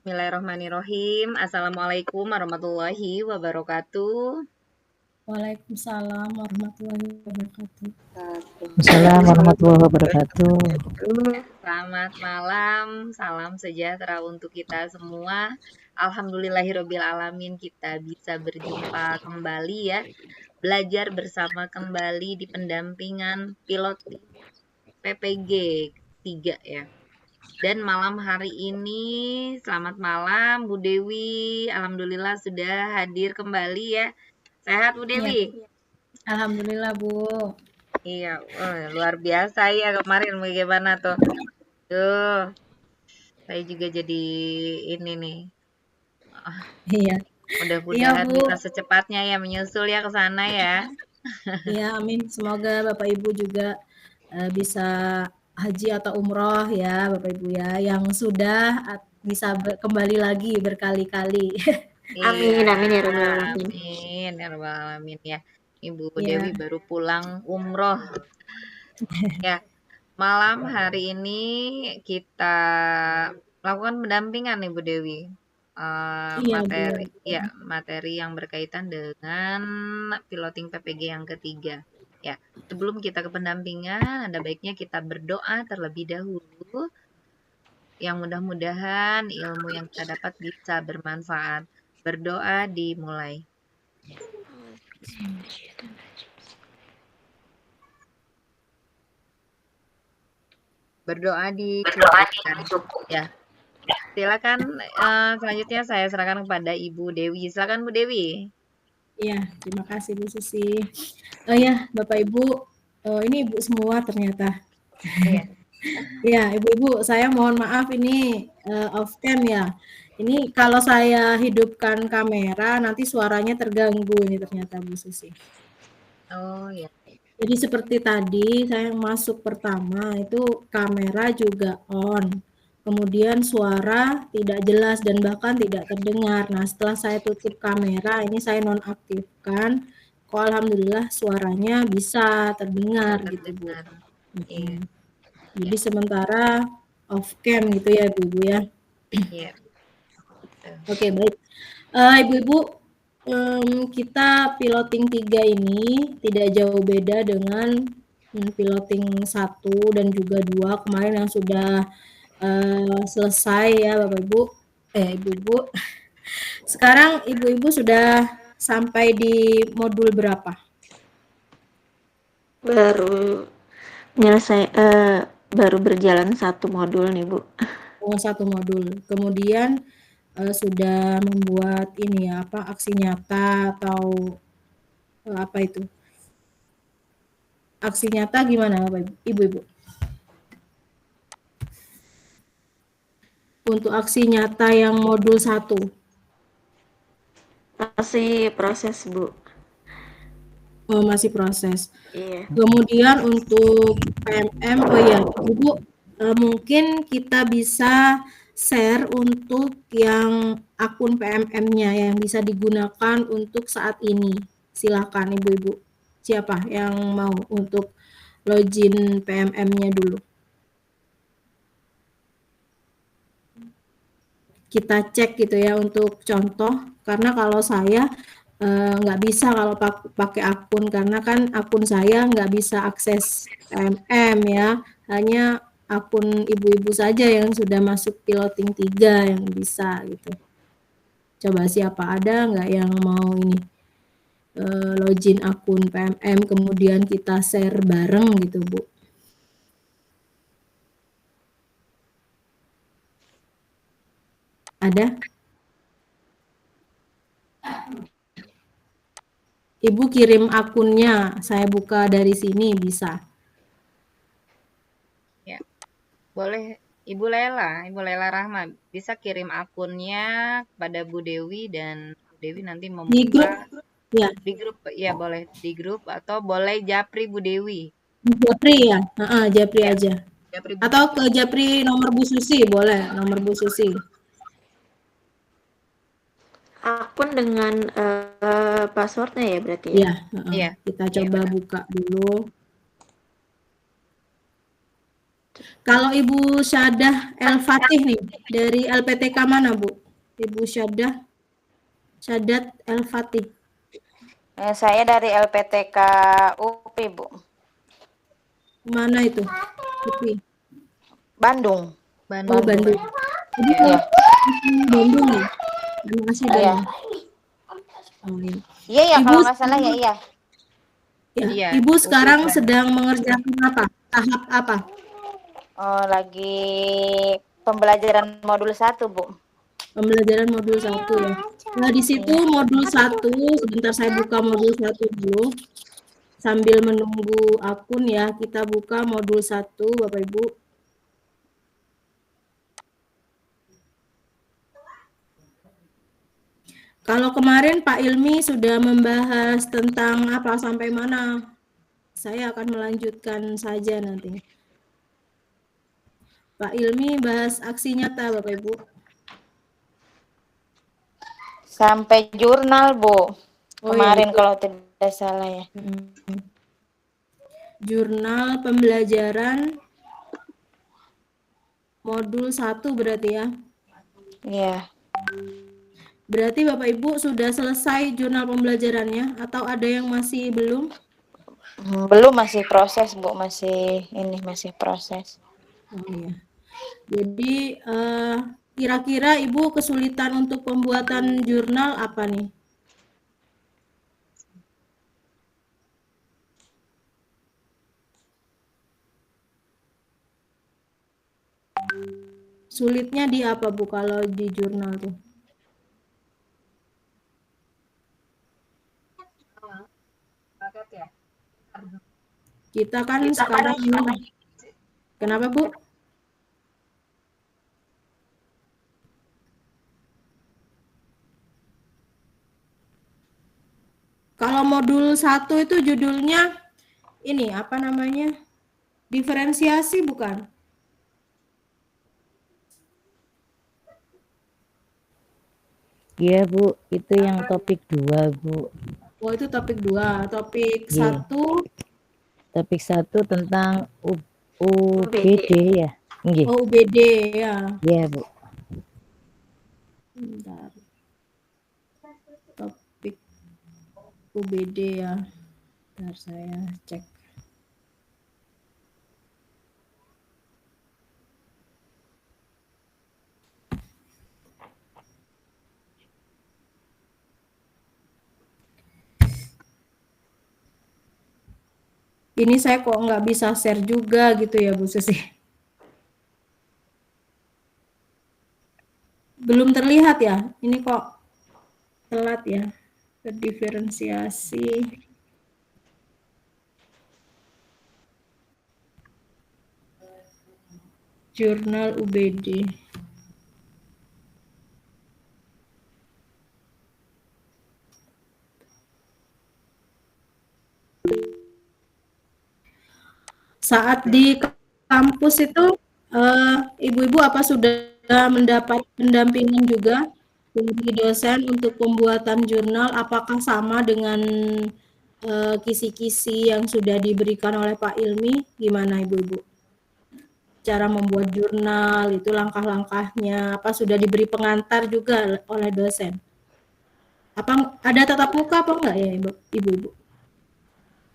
Bismillahirrahmanirrahim. Assalamualaikum warahmatullahi wabarakatuh. Waalaikumsalam warahmatullahi wabarakatuh. Assalamualaikum warahmatullahi wabarakatuh. Selamat malam, salam sejahtera untuk kita semua. Alhamdulillahirabbil alamin kita bisa berjumpa kembali ya. Belajar bersama kembali di pendampingan pilot PPG 3 ya. Dan malam hari ini, selamat malam Bu Dewi. Alhamdulillah sudah hadir kembali ya. Sehat Bu Dewi? Alhamdulillah Bu. Iya, luar biasa ya kemarin bagaimana tuh. Tuh, saya juga jadi ini nih. Iya. Mudah-mudahan Bu. bisa secepatnya ya menyusul ya ke sana ya. Iya, amin. Semoga Bapak Ibu juga bisa haji atau umroh ya Bapak Ibu ya, yang sudah bisa kembali lagi berkali-kali. Amin, amin ya rabbal alamin. Amin ya rabbal alamin ya. Ibu Iya. Dewi baru pulang umroh. Ya, malam hari ini kita lakukan pendampingan Ibu Dewi. Materi yang berkaitan dengan piloting PPG yang ketiga. Ya, sebelum kita ke pendampingan, ada baiknya kita berdoa terlebih dahulu. Yang mudah-mudahan ilmu yang kita dapat bisa bermanfaat. Berdoa dimulai. Berdoa dicukupkan. Ya. Silakan selanjutnya saya serahkan kepada Ibu Dewi. Silakan Bu Dewi. Iya, terima kasih Bu Susi. Oh ya, Bapak Ibu, ini Ibu semua ternyata. Iya. Ya, Ibu-ibu, saya mohon maaf ini off cam ya. Ini kalau saya hidupkan kamera nanti suaranya terganggu ini ternyata Bu Susi. Oh ya. Jadi seperti tadi saya masuk pertama itu kamera juga on. Kemudian suara tidak jelas dan bahkan tidak terdengar. Nah, setelah saya tutup kamera ini saya nonaktifkan. Kok alhamdulillah suaranya bisa terdengar gitu, Bu. Iya. Jadi sementara off cam gitu ya Ibu-ibu ya. Iya. Oke, baik. Ibu-ibu, kita piloting 3 ini tidak jauh beda dengan piloting 1 dan juga 2 kemarin yang sudah selesai ya Bapak Ibu. Ibu-ibu. Sekarang Ibu-ibu sudah sampai di modul berapa? Baru berjalan 1 modul nih Bu. Oh, 1 modul. Kemudian sudah membuat ini ya, aksi nyata atau apa itu? Aksi nyata gimana Bapak Ibu-ibu? Untuk aksi nyata yang modul 1. Masih proses Bu. Oh, masih proses. Iya. Kemudian untuk PMM, oh ya Ibu, mungkin kita bisa share untuk yang akun PMM-nya yang bisa digunakan untuk saat ini. Silakan Ibu-ibu. Siapa yang mau untuk login PMM-nya dulu? Kita cek gitu ya untuk contoh, karena kalau saya nggak bisa kalau pakai akun, karena kan akun saya nggak bisa akses PMM ya, hanya akun ibu-ibu saja yang sudah masuk piloting 3 yang bisa gitu. Coba siapa ada nggak yang mau ini login akun PMM kemudian kita share bareng gitu Bu? Ada? Ibu kirim akunnya, saya buka dari sini bisa. Ya, boleh Ibu Lela Rahma bisa kirim akunnya kepada Bu Dewi dan Bu Dewi nanti membuka di grup ya. Di grup ya boleh di grup atau boleh japri Bu Dewi. Japri ya, japri Ya, aja. japri Atau ke japri nomor Bu Susi boleh, nomor Bu Susi. Akun dengan passwordnya ya berarti ya? Iya, Iya. kita coba buka dulu. Kalau Ibu Syadah El Fatih nih, dari LPTK mana, Bu? Ibu Syadat El Fatih. Saya dari LPTK UPI, Bu. Mana itu? UPI. Bandung. Oh, Bandung. Jadi Iya. Bandung ya? Anak asli Iya. Bandung. Oh, iya. Iya ya, Ibu kalau nggak salah ya iya. Ya, Iya, Ibu UPI sekarang Bandung. sedang mengerjakan apa? Tahap apa? Oh, lagi pembelajaran modul 1, Bu. Pembelajaran modul 1 ya. Nah, di situ modul 1, sebentar saya buka modul 1 dulu. Sambil menunggu akun ya, kita buka modul 1, Bapak Ibu. Kalau kemarin Pak Ilmi sudah membahas tentang apa sampai mana? Saya akan melanjutkan saja nanti. Pak Ilmi bahas aksi nyata, Bapak Ibu. Sampai jurnal, Bu. Oh ya, Kemarin itu. kalau tidak salah ya. Jurnal pembelajaran modul 1 berarti ya. Iya. Berarti Bapak Ibu sudah selesai jurnal pembelajarannya atau ada yang masih belum? Belum, masih proses, Bu. Masih proses. Oh iya. Jadi kira-kira Ibu kesulitan untuk pembuatan jurnal apa nih? Sulitnya di apa Bu kalau di jurnal tuh? Kita kan sekarang ini. Kenapa Bu? Kalau modul 1 itu judulnya ini apa namanya? Diferensiasi bukan? Iya Bu, itu yang topik 2 Bu. Oh itu topik 2. Topik Iya. 1. Topik 1 tentang UBD ya. Nggih. Oh UBD ya. Iya Bu. Bentar. Topik UBD ya. Bentar saya cek. Ini saya kok nggak bisa share juga gitu ya Bu Susi. Belum terlihat ya? Ini kok telat ya. Diferensiasi. Jurnal UBD. Saat di kampus itu ibu-ibu apa sudah mendapat pendampingan juga dari dosen untuk pembuatan jurnal? Apakah sama dengan kisi-kisi yang sudah diberikan oleh Pak Ilmi? Gimana ibu-ibu? Cara membuat jurnal itu langkah-langkahnya, apa sudah diberi pengantar juga oleh dosen? Apa ada tatap muka apa enggak ya ibu-ibu?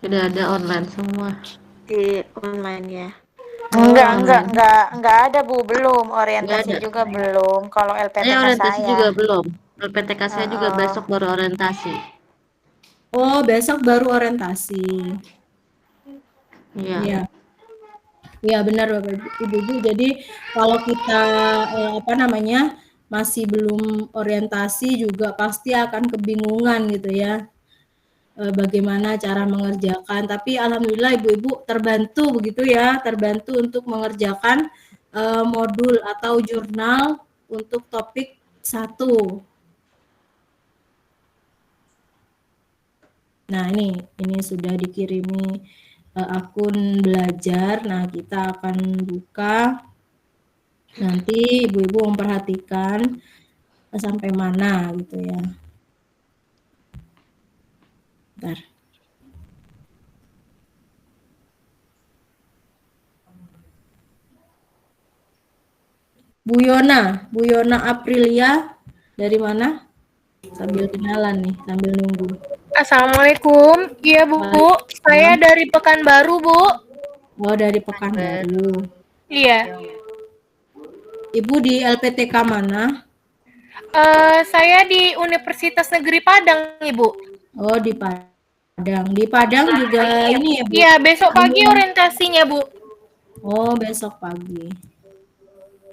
Sudah ada online semua. Di online ya. Enggak ada, Bu. Belum. Orientasi Nggak ada. juga belum. Kalau LPTK Saya orientasi saya. juga belum. LPTK saya juga besok baru orientasi. Oh, besok baru orientasi. Iya. Iya. Iya benar Bapak Ibu. Jadi kalau kita apa namanya masih belum orientasi juga pasti akan kebingungan gitu ya. Bagaimana cara mengerjakan. Tapi alhamdulillah Ibu-ibu terbantu begitu ya, terbantu untuk mengerjakan modul atau jurnal untuk topik 1. Nah, ini sudah dikirimi akun belajar. Nah, kita akan buka. Nanti ibu-ibu memperhatikan sampai mana gitu ya. Bentar. Bu Yona Aprilia dari mana? Sambil kenalan nih, sambil nunggu. Assalamualaikum. Iya, Bu. Saya Waalaikumsalam. dari Pekanbaru, Bu. Oh, dari Pekanbaru. Iya. Ibu di LPTK mana? Saya di Universitas Negeri Padang, Ibu. Oh, di Padang. Di Padang juga ini ya, Bu? Iya, besok pagi orientasinya, Bu. Oh, besok pagi.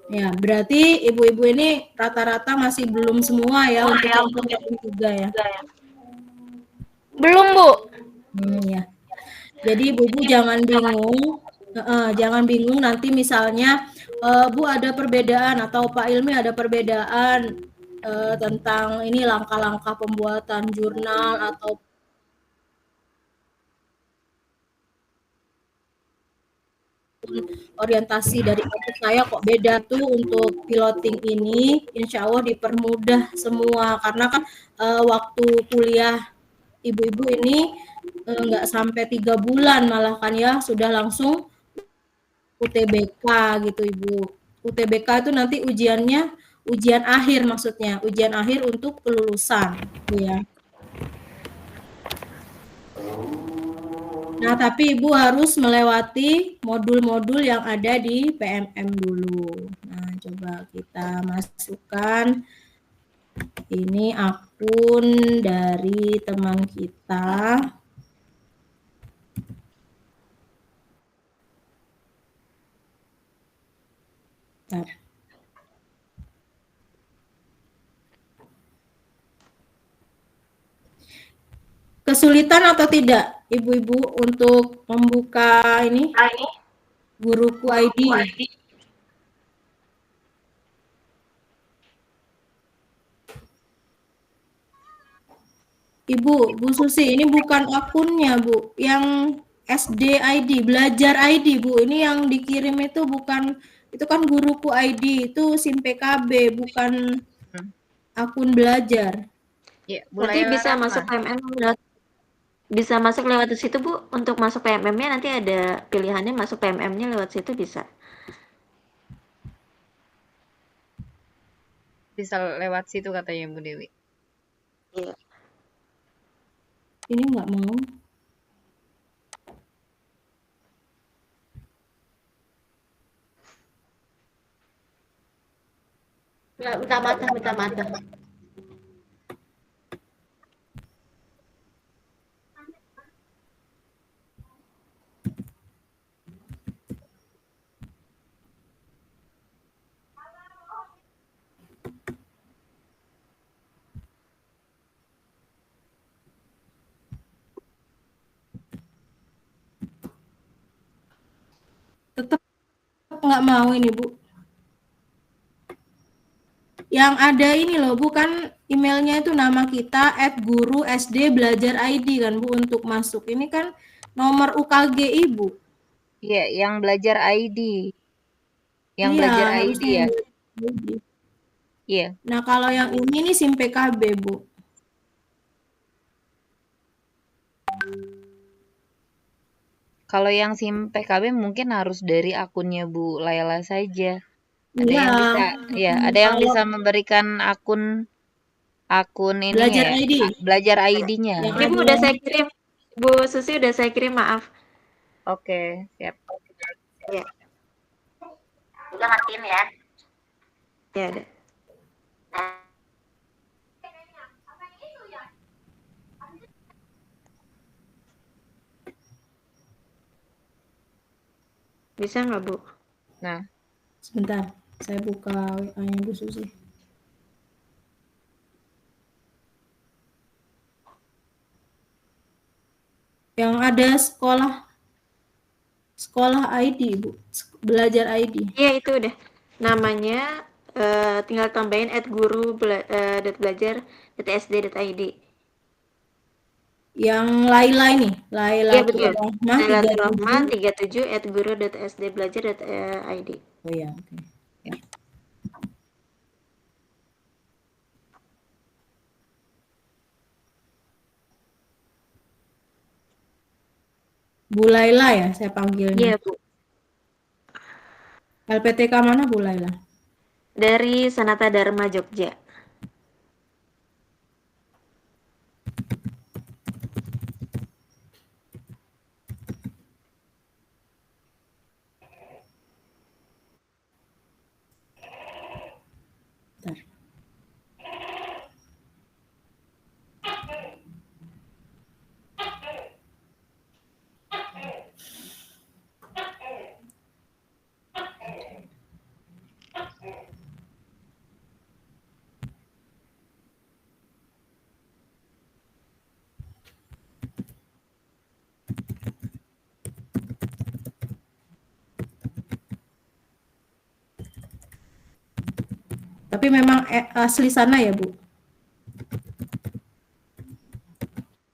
Ya, berarti ibu-ibu ini rata-rata masih belum semua ya untuk yang juga ya. Belum, Bu. Ya. Jadi ibu-ibu jangan bingung, jangan bingung nanti misalnya Bu ada perbedaan atau Pak Ilmi ada perbedaan tentang ini langkah-langkah pembuatan jurnal atau orientasi dari kampus saya kok beda tuh untuk piloting ini, insya Allah dipermudah semua karena kan waktu kuliah ibu-ibu ini nggak sampai 3 bulan malah kan ya sudah langsung UTBK gitu Ibu. UTBK itu nanti ujiannya ujian akhir maksudnya, ujian akhir untuk kelulusan Bu ya. Nah, tapi Ibu harus melewati modul-modul yang ada di PMM dulu. Nah, coba kita masukkan ini akun dari teman kita. Bentar. Kesulitan atau tidak Ibu-ibu untuk membuka ini Guruku ID? Ibu, Bu Susi, ini bukan akunnya, Bu. Yang SD ID, belajar ID, Bu. Ini yang dikirim itu bukan, itu kan Guruku ID, itu SIM PKB, bukan akun belajar. Ya, Nanti mulai bisa Rahma. masuk PMM lewat bisa masuk lewat di situ, Bu. Untuk masuk PMM-nya nanti ada pilihannya masuk PMM-nya lewat situ bisa. Bisa lewat situ katanya Bu Dewi. Iya. Ini nggak mau. Minta mata, minta mata. Tetap nggak mau ini, Bu. Yang ada ini loh, Bu, kan emailnya itu nama kita @guru SD belajar ID kan, Bu, untuk masuk. Ini kan nomor UKG Ibu. Iya, yang belajar ID. Yang Iya, belajar ID harusnya ya. yang belajar ID. Iya. Nah, kalau yang ini nih SIM PKB, Bu. Kalau yang SIM PKB mungkin harus dari akunnya Bu Laila saja. Ada Iya. yang bisa ya, ada yang Kalau bisa memberikan akun ininya belajar ya. ID. Belajar ID-nya. Yang Ini Bu ada udah saya kirim. Bu Susi udah saya kirim, maaf. Oke, siap. Ya. Udah matiin ya? Ya udah. Bisa nggak, Bu? Nah, sebentar, saya buka WA-nya Bu Susi. Yang ada sekolah ID, Bu. Belajar ID. Iya, itu udah. Namanya tinggal tambahin @guru.belajar.sd.id. Yang Laila ini, Iya betul. Lailatul Lailatul Rahmah 37. 37@guru.sdbelajar.id. Oh ya, oke. Bu Laila ya saya panggilnya. Iya, Bu. LPTK mana Bu Laila? Dari Sanata Dharma Jogja. Bentar. Tapi memang asli sana ya, Bu?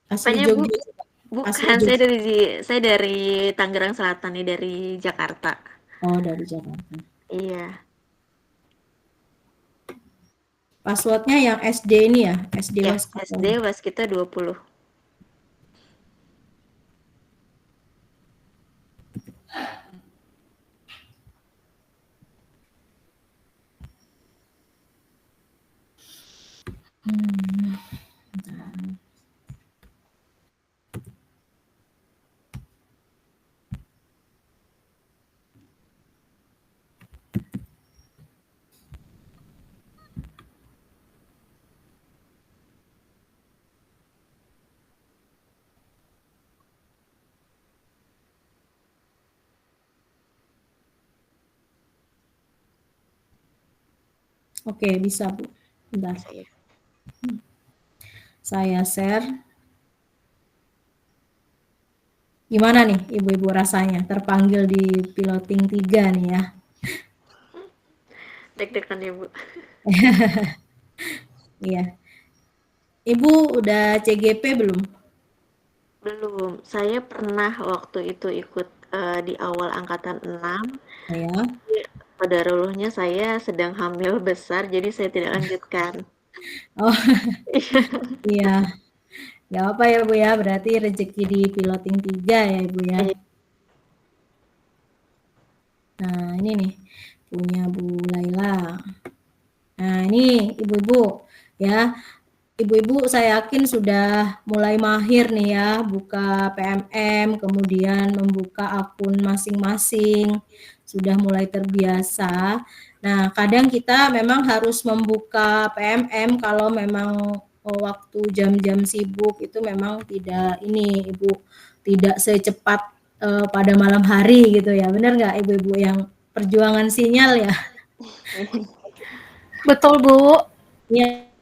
Asli Apanya, Bu? Jogja. Asli Bukan, Jogja. saya dari Tangerang Selatan nih, dari Jakarta. Oh, dari Jakarta. Iya. Passwordnya yang SD ini ya, SD Ya, Waskita. SD Waskita 20. Oke, bisa, Bu. Bentar. Saya. Saya share. Gimana nih Ibu-ibu rasanya terpanggil di piloting 3 nih ya? Deg-degan ya, Bu. Iya. Ibu udah CGP belum? Belum. Saya pernah waktu itu ikut di awal angkatan 6. Ya. Qadarullah saya sedang hamil besar, jadi saya tidak lanjutkan. Oh, iya. Gak apa ya Bu ya, berarti rezeki di piloting 3 ya Ibu ya. Iya. Nah, ini nih punya Bu Laila. Nah, ini ibu-ibu ya. Ibu-ibu saya yakin sudah mulai mahir nih ya buka PMM, kemudian membuka akun masing-masing, sudah mulai terbiasa. Nah, kadang kita memang harus membuka PMM kalau memang waktu jam-jam sibuk itu memang tidak ini Ibu, tidak secepat pada malam hari gitu ya. Benar nggak Ibu-ibu yang perjuangan sinyal ya? Betul, Bu. Iya.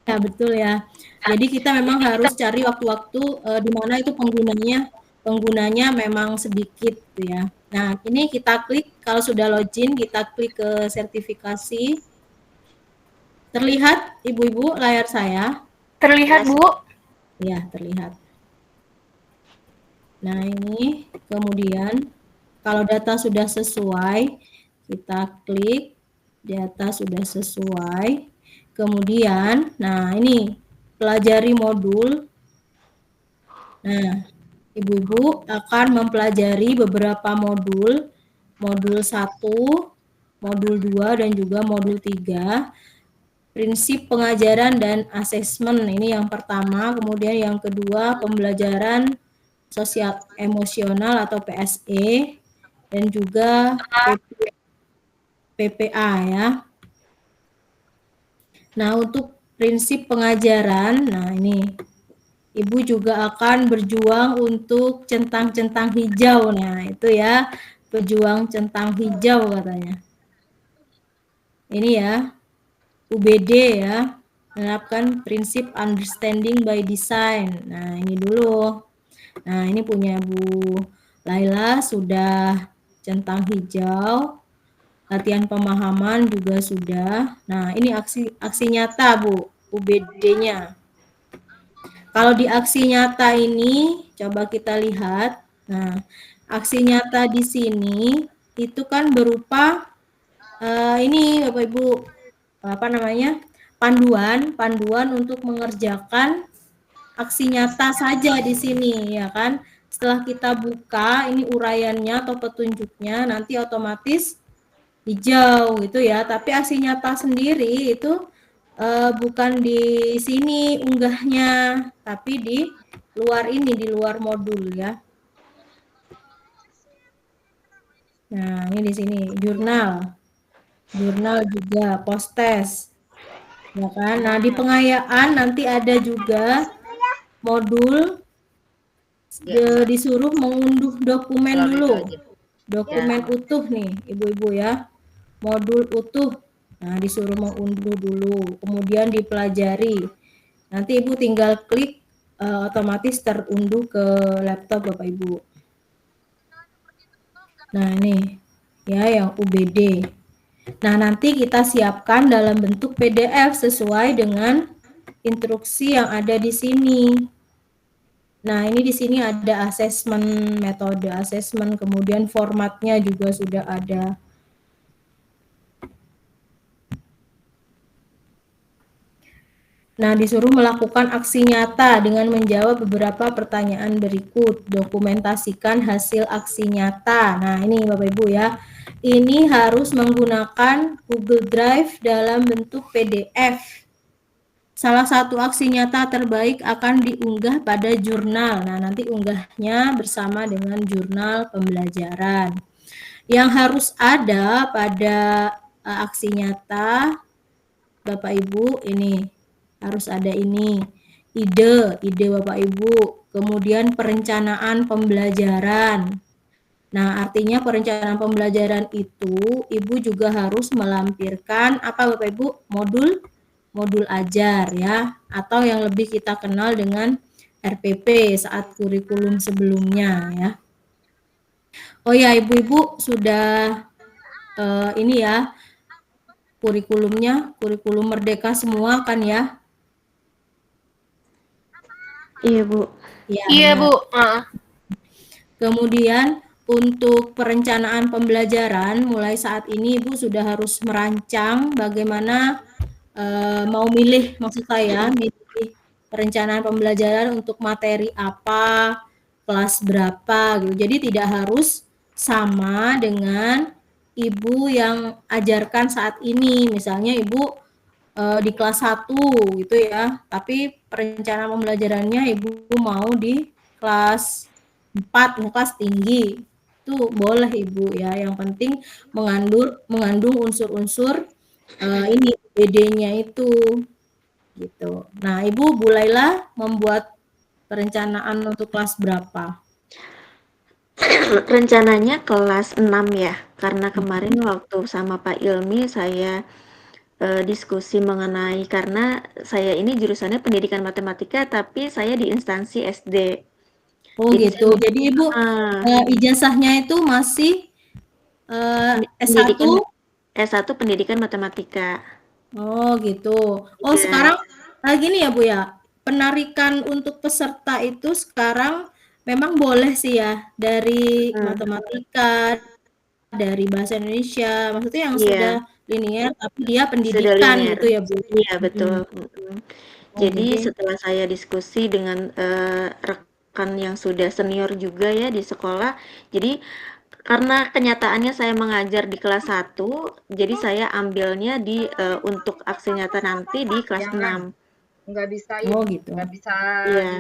Ya, betul ya. Jadi kita memang harus cari waktu-waktu di mana itu penggunanya memang sedikit gitu ya. Nah, ini kita klik kalau sudah login, kita klik ke sertifikasi. Terlihat Ibu-ibu layar saya? Terlihat, Jelas. Bu. Ya, terlihat. Nah, ini kemudian kalau data sudah sesuai, kita klik data sudah sesuai. Kemudian, nah ini pelajari modul. Nah, Ibu-ibu akan mempelajari beberapa modul, modul 1, modul 2, dan juga modul 3. Prinsip pengajaran dan asesmen, ini yang pertama. Kemudian yang kedua, pembelajaran sosial emosional atau PSE, dan juga PPA ya. Nah, untuk prinsip pengajaran, nah ini Ibu juga akan berjuang untuk centang-centang hijau. Nah, itu ya, pejuang centang hijau katanya. Ini ya, UBD ya, menerapkan prinsip understanding by design. Nah, ini dulu. Nah, ini punya Bu Laila sudah centang hijau. Latihan pemahaman juga sudah. Nah, ini aksi nyata, Bu, UBD-nya. Kalau di aksi nyata ini, coba kita lihat. Nah, aksi nyata di sini itu kan berupa ini Bapak Ibu, apa namanya? Panduan untuk mengerjakan aksi nyata saja di sini, ya kan? Setelah kita buka ini uraiannya atau petunjuknya, nanti otomatis hijau gitu ya. Tapi aksi nyata sendiri itu bukan di sini unggahnya, tapi di luar ini, di luar modul ya. Nah, ini di sini jurnal. Jurnal juga post test. Ya kan? Nah, di pengayaan nanti ada juga modul disuruh mengunduh dokumen Kalau itu dulu. aja. Dokumen utuh nih, Ibu-ibu ya. Modul utuh. Nah, disuruh mengunduh dulu, kemudian dipelajari. Nanti Ibu tinggal klik otomatis terunduh ke laptop Bapak Ibu. Nah, ini ya yang UBD. Nah, nanti kita siapkan dalam bentuk PDF sesuai dengan instruksi yang ada di sini. Nah, ini di sini ada asesmen, metode asesmen, kemudian formatnya juga sudah ada. Nah, disuruh melakukan aksi nyata dengan menjawab beberapa pertanyaan berikut. Dokumentasikan hasil aksi nyata. Nah, ini Bapak Ibu ya. Ini harus menggunakan Google Drive dalam bentuk PDF. Salah satu aksi nyata terbaik akan diunggah pada jurnal. Nah, nanti unggahnya bersama dengan jurnal pembelajaran. Yang harus ada pada aksi nyata Bapak Ibu ini harus ada ini ide Bapak Ibu, kemudian perencanaan pembelajaran. Nah, artinya perencanaan pembelajaran itu Ibu juga harus melampirkan apa Bapak Ibu? Modul ajar ya, atau yang lebih kita kenal dengan RPP saat kurikulum sebelumnya ya. Oh ya, Ibu-ibu sudah ini ya kurikulumnya, kurikulum merdeka semua kan ya? Iya, Bu. Ya, Iya, nah. Bu. Heeh. Kemudian untuk perencanaan pembelajaran mulai saat ini Ibu sudah harus merancang bagaimana mau milih, maksud saya milih perencanaan pembelajaran untuk materi apa, kelas berapa gitu. Jadi tidak harus sama dengan Ibu yang ajarkan saat ini. Misalnya Ibu di kelas 1 gitu ya, tapi perencanaan pembelajarannya Ibu mau di kelas 4, kelas tinggi. Itu boleh Ibu ya, yang penting mengandung unsur-unsur ini BD-nya itu gitu. Nah, Ibu mulailah membuat perencanaan untuk kelas berapa? Rencananya kelas 6 ya, karena kemarin waktu sama Pak Ilmi saya diskusi mengenai karena saya ini jurusannya pendidikan matematika tapi saya di instansi SD. Oh Jadi gitu. Jadi Ibu ijazahnya itu masih S1? pendidikan S1 pendidikan matematika. Oh gitu. Oh Iya. sekarang gini ya Bu ya, penarikan untuk peserta itu sekarang memang boleh sih ya dari matematika, dari bahasa Indonesia, maksudnya yang sudah Iya, linear tapi dia sudah pendidikan linear. gitu ya Bu? Iya, Mhm. betul. Oh Jadi jadi setelah saya diskusi dengan rekan yang sudah senior juga ya di sekolah, jadi karena kenyataannya saya mengajar di kelas 1, jadi saya ambilnya di untuk aksi nyata nanti di kelas 6. Nggak bisa oh ini, gitu. nggak bisa Iya,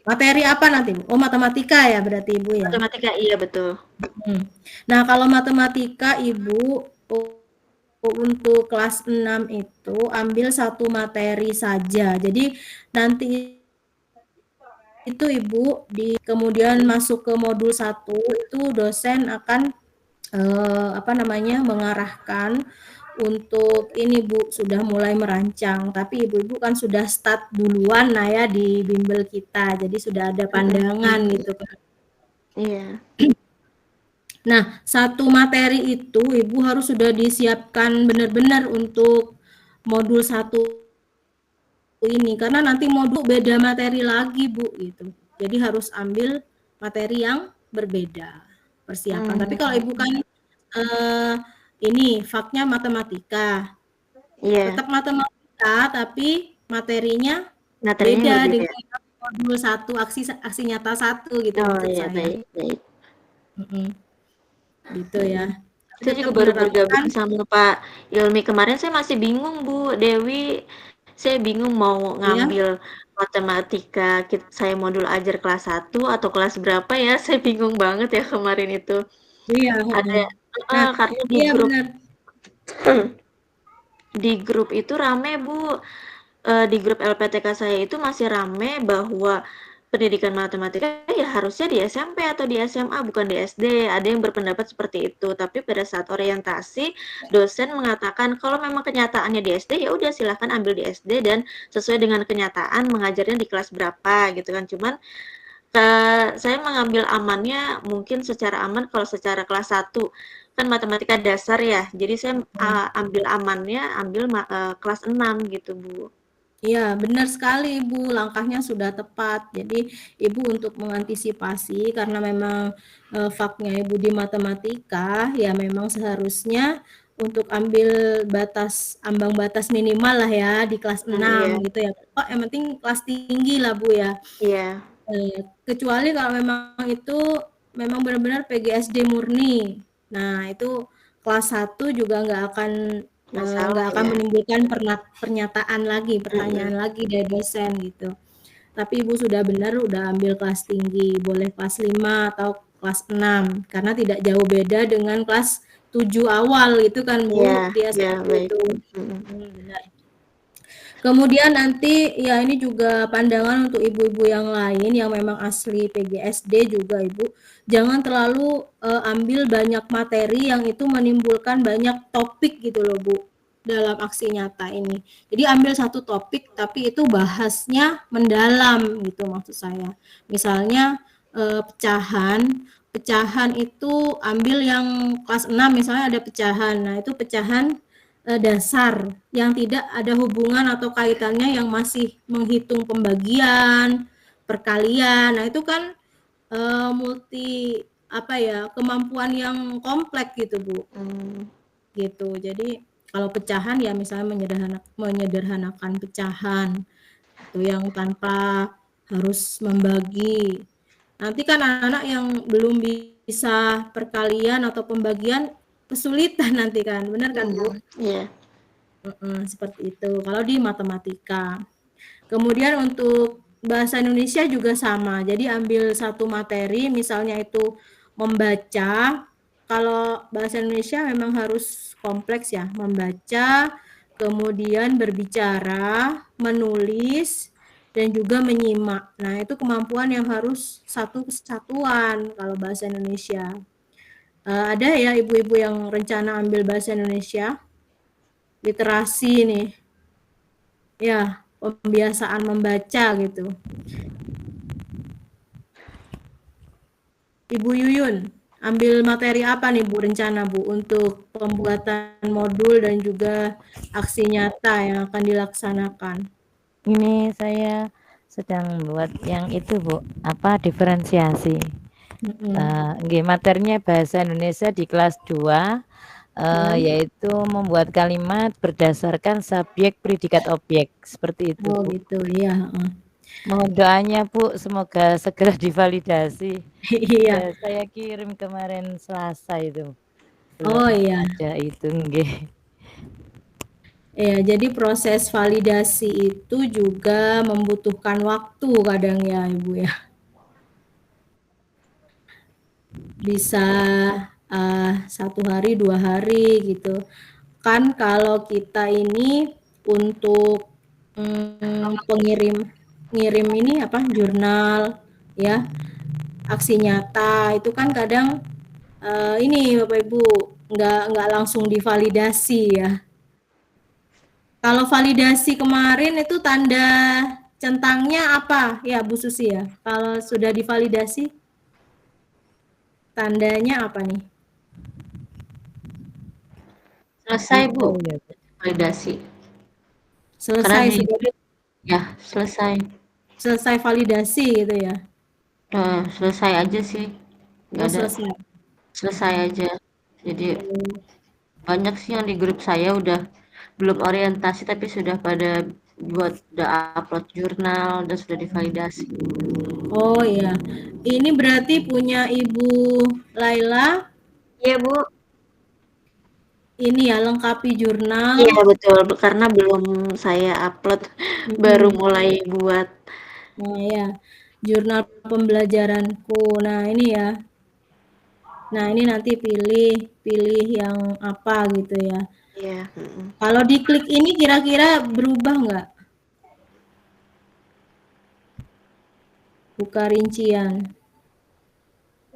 Materi apa nanti Bu? Oh matematika ya berarti Ibu ya? matematika iya betul. Nah kalau matematika Ibu untuk kelas 6 itu ambil satu materi saja. Jadi nanti itu Ibu kemudian masuk ke modul 1 itu dosen akan mengarahkan untuk ini Bu sudah mulai merancang. Tapi Ibu-ibu kan sudah start duluan nah ya di bimbel kita. Jadi sudah ada pandangan gitu kan. Iya. Nah, satu materi itu Ibu harus sudah disiapkan benar-benar untuk modul 1 ini karena nanti modul beda materi lagi Bu gitu. Jadi harus ambil materi yang berbeda persiapan. Tapi kalau Ibu kan ini faknya matematika. Iya, Tetap matematika tapi materinya materinya beda berbeda. dengan modul 1 aksi nyata 1 gitu Oh maksud iya, saya. baik, baik. Gitu ya. Saya juga tetap baru menerapkan bergabung sama Pak Ilmi kemarin, saya masih bingung Bu Dewi, saya bingung mau ya. ngambil matematika saya modul ajar kelas 1 atau kelas berapa ya, saya bingung banget ya kemarin itu. Iya, Ada heeh. Nah, karena iya benar. di grup itu rame Bu, di grup LPTK saya itu masih rame bahwa pendidikan matematika ya harusnya di SMP atau di SMA bukan di SD. Ada yang berpendapat seperti itu. Tapi pada saat orientasi, dosen mengatakan kalau memang kenyataannya di SD ya udah silahkan ambil di SD dan sesuai dengan kenyataan mengajarnya di kelas berapa gitu kan. Cuman saya mengambil amannya mungkin secara aman kalau secara kelas 1 kan matematika dasar ya. Jadi saya ambil amannya kelas 6 gitu, Bu. Iya, benar sekali Ibu, langkahnya sudah tepat. Jadi Ibu untuk mengantisipasi karena memang faknya Ibu di matematika, ya memang seharusnya untuk ambil ambang batas minimal lah ya di kelas 6 Iya, gitu ya. Oh, yang penting kelas tinggi lah Bu ya. iya, Kecuali kalau memang itu memang benar-benar PGSD murni. Nah, itu kelas 1 juga masalah nggak akan ya. menimbulkan pernyataan lagi, Mhm. pertanyaan lagi dari dosen gitu. Tapi Ibu sudah benar udah ambil kelas tinggi, boleh kelas 5 atau kelas 6 karena tidak jauh beda dengan kelas 7 awal itu kan Iya, Bu, di iya, SMP baik. itu. Mhm. Benar. Kemudian nanti ya ini juga pandangan untuk ibu-ibu yang lain yang memang asli PGSD juga Ibu, jangan terlalu ambil banyak materi yang itu menimbulkan banyak topik gitu loh Bu, dalam aksi nyata ini. Jadi ambil satu topik tapi itu bahasnya mendalam gitu maksud saya. Misalnya pecahan itu ambil yang kelas 6 misalnya ada pecahan. Nah, itu pecahan dasar yang tidak ada hubungan atau kaitannya yang masih menghitung pembagian, perkalian. Nah, itu kan multi apa ya, kemampuan yang kompleks gitu, Bu. Mmm, Gitu. Jadi kalau pecahan ya misalnya menyederhanakan pecahan itu yang tanpa harus membagi. Nanti kan anak-anak yang belum bisa perkalian atau pembagian kesulitan nanti kan, benar kan, Bu? iya. Seperti itu, kalau di matematika. Kemudian untuk bahasa Indonesia juga sama, jadi ambil satu materi misalnya itu membaca, kalau bahasa Indonesia memang harus kompleks ya, membaca, kemudian berbicara, menulis, dan juga menyimak. Nah, itu kemampuan yang harus satu kesatuan kalau bahasa Indonesia. Ada ya ibu-ibu yang rencana ambil bahasa Indonesia? Literasi nih. Ya, pembiasaan membaca gitu. Ibu Yuyun, ambil materi apa nih Bu rencana Bu untuk pembuatan modul dan juga aksi nyata yang akan dilaksanakan? Ini saya sedang buat yang itu Bu, apa diferensiasi. Nggih, materinya bahasa Indonesia di kelas 2, yaitu membuat kalimat berdasarkan subjek, predikat, objek, seperti itu Oh Bu. gitu, iya. Mohon doanya Bu, semoga segera divalidasi. Iya. Sudah saya kirim kemarin Selasa itu. Oh Belum iya. ada itu nggih. Ya, jadi proses validasi itu juga membutuhkan waktu kadang ya Ibu ya. Bisa 1 hari, 2 hari gitu. Kan kalau kita ini untuk ngirim ini apa jurnal ya, aksi nyata itu kan kadang ini Bapak Ibu nggak langsung divalidasi ya. Kalau validasi kemarin itu tanda centangnya apa ya Bu Susi ya? Kalau sudah divalidasi tandanya apa nih? Selesai Bu, Itu ya Bu. validasi. Karena Selesai sudah ya selesai. selesai validasi gitu ya? Selesai aja sih, nggak Oh ada selesai. selesai aja. Jadi banyak sih yang di grup saya udah belum orientasi tapi sudah udah upload jurnal dan sudah divalidasi. Oh iya, ini berarti punya Ibu Laila. Iya Bu, ini ya, lengkapi jurnal. Iya betul, karena belum saya upload, baru mulai buat. Nah ya, jurnal pembelajaranku. Nah ini ya. Nah ini nanti pilih yang apa gitu ya. Iya. Kalau diklik ini kira-kira berubah nggak? Buka rincian.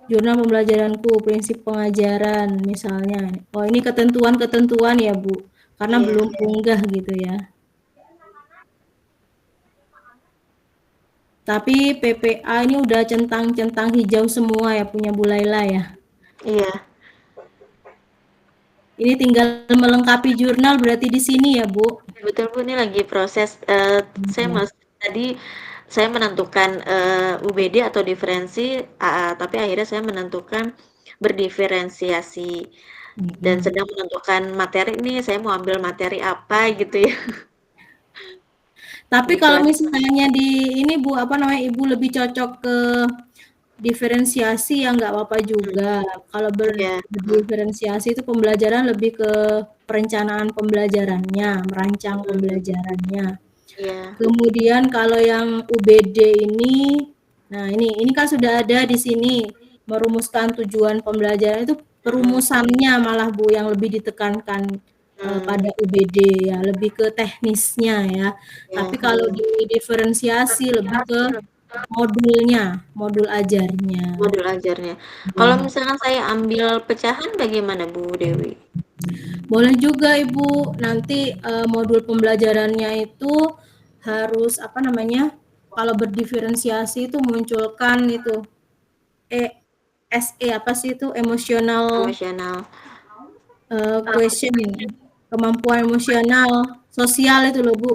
Jurnal pembelajaranku, prinsip pengajaran misalnya. Oh ini ketentuan-ketentuan ya Bu, karena Iya. belum unggah gitu ya. Tapi PPA ini udah centang-centang hijau semua ya punya Bu Laila ya. Iya. Ini tinggal melengkapi jurnal berarti di sini ya Bu. Betul Bu, ini lagi proses. Tadi saya menentukan UBD atau diferensi, tapi akhirnya saya menentukan berdiferensiasi dan sedang menentukan materi nih, saya mau ambil materi apa gitu ya. Tapi Di kalau kelas. misalnya di ini Bu, apa namanya, Ibu lebih cocok ke diferensiasi ya nggak apa-apa juga. Kalau Iya. berdiferensiasi itu pembelajaran lebih ke perencanaan pembelajarannya, merancang pembelajarannya. Iya. Kemudian kalau yang UBD ini, nah ini kan sudah ada di sini merumuskan tujuan pembelajaran itu perumusannya malah Bu yang lebih ditekankan pada UBD ya, lebih ke teknisnya ya. Tapi kalau di diferensiasi lebih ke modulnya, modul ajarnya. Modul ajarnya. Kalau misalkan saya ambil pecahan bagaimana Bu Dewi? Boleh juga Ibu, nanti modul pembelajarannya itu harus apa namanya? Kalau berdiferensiasi itu munculkan itu SE apa sih itu emosional question, kemampuan emosional sosial itu loh Bu.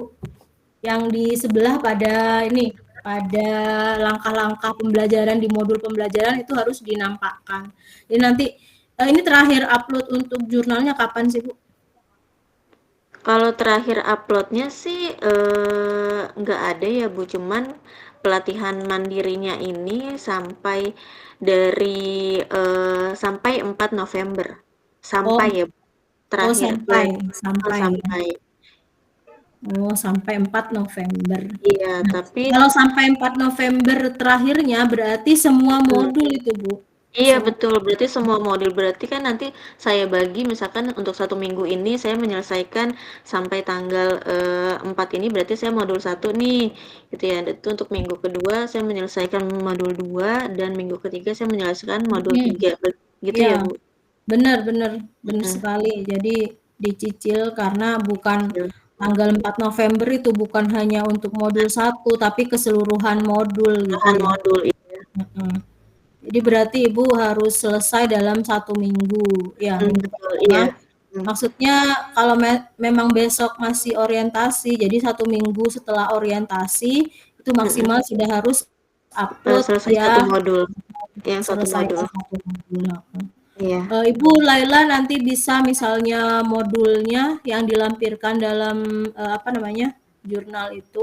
Yang di sebelah pada ini pada langkah-langkah pembelajaran di modul pembelajaran itu harus dinampakkan. Jadi nanti ini terakhir upload untuk jurnalnya kapan sih Bu? Kalau terakhir uploadnya sih nggak ada ya Bu, cuman pelatihan mandirinya ini sampai dari sampai 4 November. Sampai ya Bu. Terakhir sampai. Oh, sampai 4 November. Iya, Nah, tapi kalau sampai 4 November terakhirnya berarti semua modul itu, Bu? iya betul, berarti semua modul, berarti kan nanti saya bagi misalkan untuk 1 minggu ini saya menyelesaikan sampai tanggal 4 ini berarti saya modul 1 nih, gitu ya. Itu untuk minggu kedua saya menyelesaikan modul 2 dan minggu ketiga saya menyelesaikan modul 3, gitu ya Bu? Benar sekali. Jadi dicicil karena bukan tanggal 4 November itu bukan hanya untuk modul 1 tapi keseluruhan modul gitu ya. Modul, iya. Jadi berarti Ibu harus selesai dalam 1 minggu. Ya, minggu Betul, pertama. iya. Maksudnya kalau memang besok masih orientasi, jadi 1 minggu setelah orientasi itu maksimal sudah harus upload Selesai ya. 1 modul. Yang 1 modul. Iya. Ibu Laila nanti bisa misalnya modulnya yang dilampirkan dalam apa namanya? Jurnal itu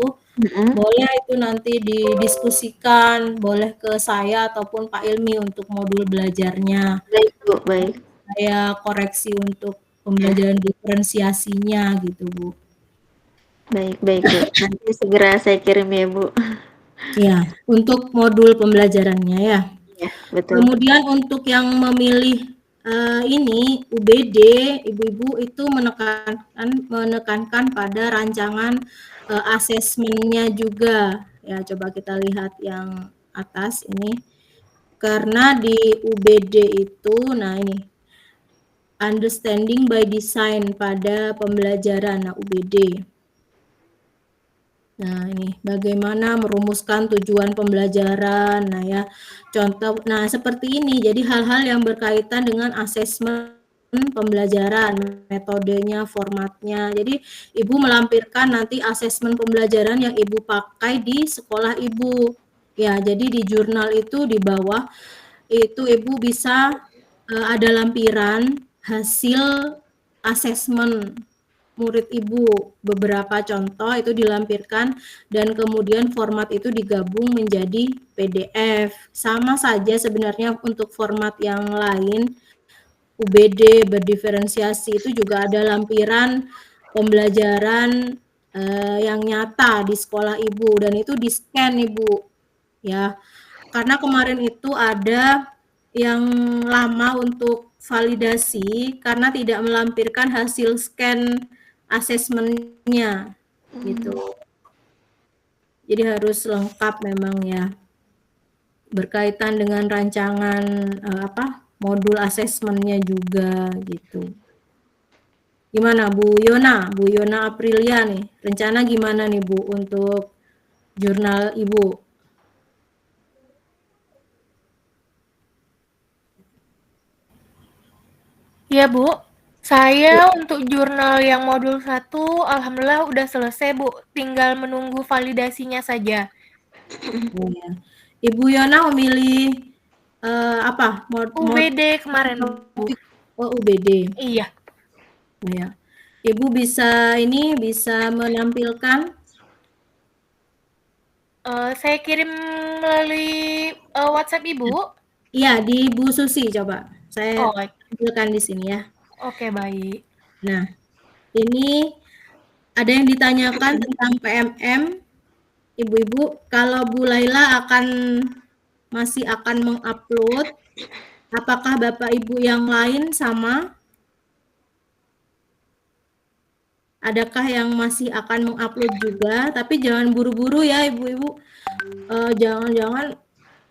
boleh itu nanti didiskusikan, boleh ke saya ataupun Pak Ilmi untuk modul belajarnya. Baik Bu, baik. Saya koreksi untuk pembelajaran diferensiasinya gitu Bu. Baik Bu. Nanti segera saya kirim ya Bu. Ya, untuk modul pembelajarannya ya. Iya, betul. Kemudian untuk yang memilih ini UBD, ibu-ibu itu menekankan pada rancangan asesmennya juga. Ya, coba kita lihat yang atas ini. Karena di UBD itu, nah ini understanding by design pada pembelajaran, nah UBD. Nah, ini bagaimana merumuskan tujuan pembelajaran. Nah, ya. Contoh seperti ini. Jadi hal-hal yang berkaitan dengan asesmen pembelajaran, metodenya, formatnya. Jadi Ibu melampirkan nanti asesmen pembelajaran yang Ibu pakai di sekolah Ibu. Ya, jadi di jurnal itu di bawah itu Ibu bisa ada lampiran hasil asesmen murid Ibu, beberapa contoh itu dilampirkan dan kemudian format itu digabung menjadi PDF. Sama saja sebenarnya untuk format yang lain, UBD berdiferensiasi itu juga ada lampiran pembelajaran yang nyata di sekolah Ibu dan itu di-scan Ibu ya. Karena kemarin itu ada yang lama untuk validasi karena tidak melampirkan hasil scan asesmennya gitu. Jadi harus lengkap memang ya. Berkaitan dengan rancangan modul asesmennya juga gitu. Gimana Bu Yona? Bu Yona Aprilia nih, rencana gimana nih Bu untuk jurnal Ibu? Ya, Bu. Saya untuk jurnal yang modul 1 alhamdulillah udah selesai, Bu. Tinggal menunggu validasinya saja. Oh, ya. Ibu Yona memilih apa? UBD kemarin, Bu. Oh, UBD. Iya. Oh, ya. Ibu bisa menampilkan Saya kirim melalui WhatsApp Ibu. Iya, di Bu Susi coba. Saya Oh, tampilkan di sini ya. oke, baik. Nah, ini ada yang ditanyakan tentang PMM. Ibu-ibu, kalau Bu Laila masih akan mengupload, apakah Bapak Ibu yang lain sama? Adakah yang masih akan mengupload juga? Tapi jangan buru-buru ya Ibu-ibu. Jangan-jangan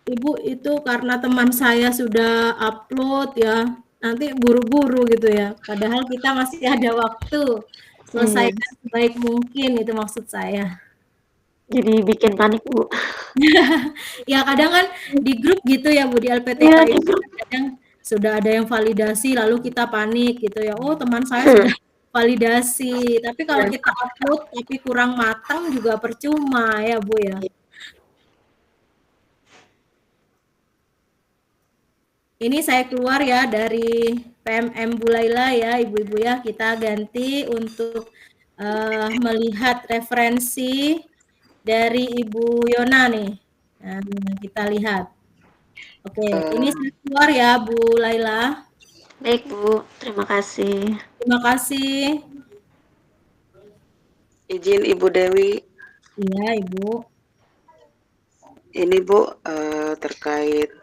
Ibu itu karena teman saya sudah upload ya, nanti buru-buru gitu ya. Padahal kita masih ada waktu. Selesaikan sebaik mungkin itu maksud saya. Jadi bikin panik, Bu. Ya kadang kan di grup gitu ya Bu, di LPTK Iya, di itu grup. kadang sudah ada yang validasi lalu kita panik gitu ya. Oh, teman saya sudah validasi. Tapi kalau kita upload tapi kurang matang juga percuma ya Bu ya. Ini saya keluar ya dari PMM Bu Laila ya, Ibu-ibu ya. Kita ganti untuk melihat referensi dari Ibu Yona nih. Nah, kita lihat. Oke, ini saya keluar ya Bu Laila. Baik, Bu. Terima kasih. Terima kasih. Izin Ibu Dewi. Iya, Ibu. Ini Bu terkait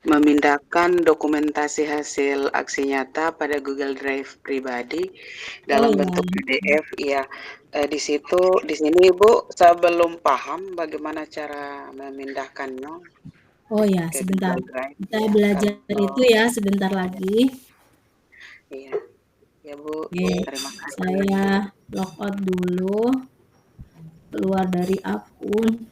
memindahkan dokumentasi hasil aksi nyata pada Google Drive pribadi dalam bentuk PDF. Ya, di sini Ibu saya belum paham bagaimana cara memindahkannya. Oh ya, sebentar. Kita belajar itu ya sebentar lagi. Iya, ya Bu. Oke, Terima kasih. saya logout dulu, keluar dari akun.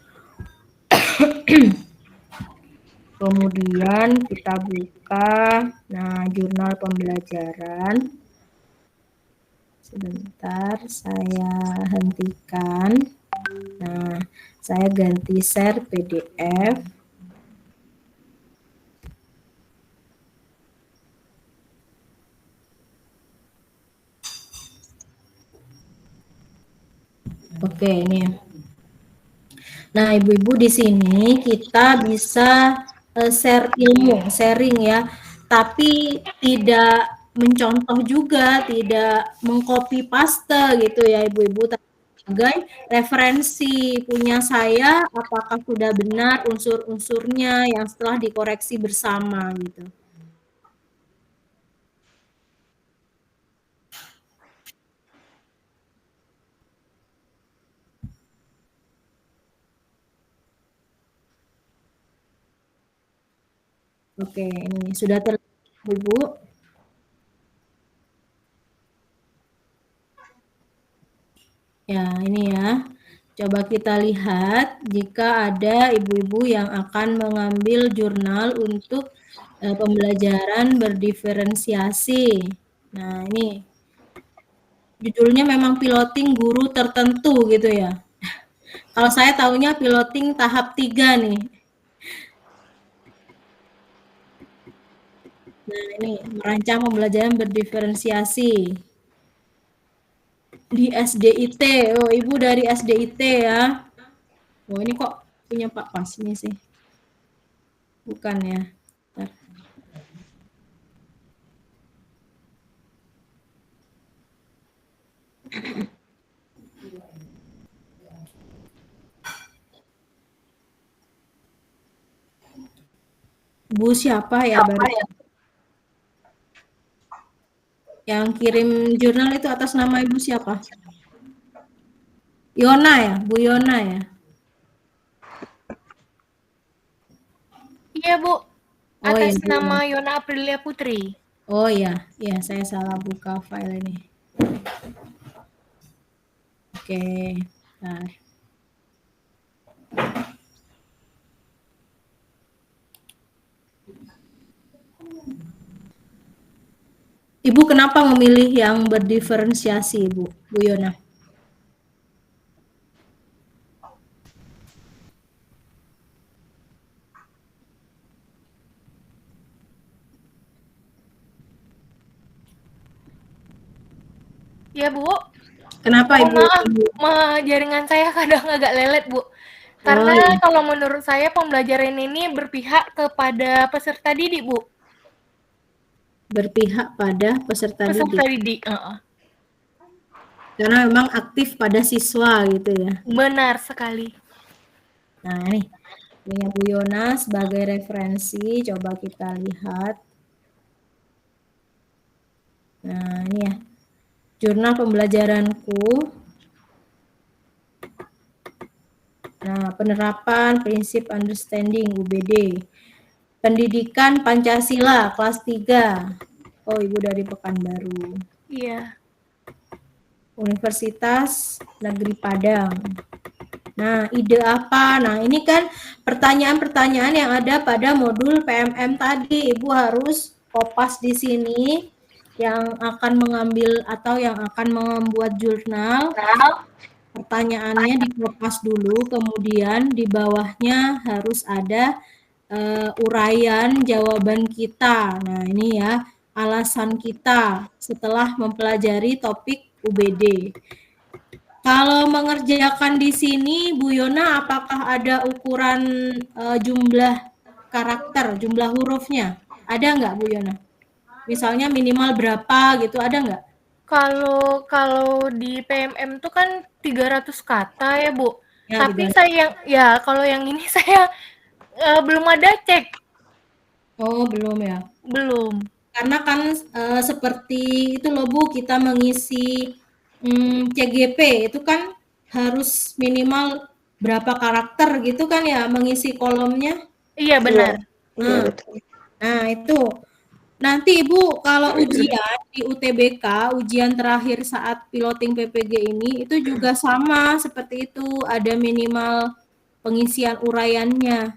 Kemudian kita buka, nah jurnal pembelajaran. Sebentar, saya hentikan. Nah, saya ganti share PDF. Oke, ini. Nah, Ibu-ibu di sini kita bisa share ilmu, sharing ya. Tapi tidak mencontoh juga, tidak mengcopy paste gitu ya Ibu-ibu. Sebagai referensi punya saya apakah sudah benar unsur-unsurnya yang setelah dikoreksi bersama gitu. Oke, ini sudah terlihat Ibu. Ya, ini ya. Coba kita lihat jika ada ibu-ibu yang akan mengambil jurnal untuk pembelajaran berdiferensiasi. Nah, ini judulnya memang piloting guru tertentu gitu ya. Kalau saya tahunya piloting tahap 3 nih. Nah, ini merancang pembelajaran berdiferensiasi di SDIT. Oh, Ibu dari SDIT ya. Oh, ini kok punya Pak Pasmi sih. Bukan ya. Bentar. Bu siapa ya baru? Yang kirim jurnal itu atas nama Ibu siapa? Yona ya, Bu Yona ya? Iya, Bu. Oh iya, Atas Bu. nama Yona Aprilia Putri. Oh iya, iya saya salah buka file ini. Oke, nah. Ibu kenapa memilih yang berdiferensiasi, Bu Yona? Ya, Bu. Kenapa Mohon Ibu? maaf, jaringan saya kadang agak lelet, Bu. Karena iya. kalau menurut saya pembelajaran ini berpihak kepada peserta didik, Bu. Berpihak pada peserta Peserta didik. didik, Karena memang aktif pada siswa gitu ya. Benar sekali. Nah, ini punya Bu Yona sebagai referensi, coba kita lihat. Nah, ini ya. Jurnal pembelajaranku. Nah, penerapan prinsip understanding UBD. Pendidikan Pancasila kelas 3. Oh, Ibu dari Pekanbaru. Iya. Universitas Negeri Padang. Nah, ide apa? Nah, ini kan pertanyaan-pertanyaan yang ada pada modul PMM tadi. Ibu harus kopas di sini yang akan mengambil atau yang akan membuat jurnal. Pertanyaannya dikopas dulu, kemudian di bawahnya harus ada uraian jawaban kita. Nah, ini ya alasan kita setelah mempelajari topik UBD. Kalau mengerjakan di sini, Bu Yona, apakah ada ukuran jumlah karakter, jumlah hurufnya? Ada nggak, Bu Yona? Misalnya minimal berapa gitu, ada nggak? Kalau di PMM tuh kan 300 kata ya, Bu. Ya, Tapi kalau yang ini saya belum ada cek. Oh, belum ya. Belum. Karena kan seperti itu loh Bu, kita mengisi CGP itu kan harus minimal berapa karakter gitu kan ya mengisi kolomnya. Iya, benar. Iya, betul. Nah, itu. Nanti Ibu kalau ujian di UTBK, ujian terakhir saat piloting PPG ini itu juga sama seperti itu, ada minimal pengisian uraiannya.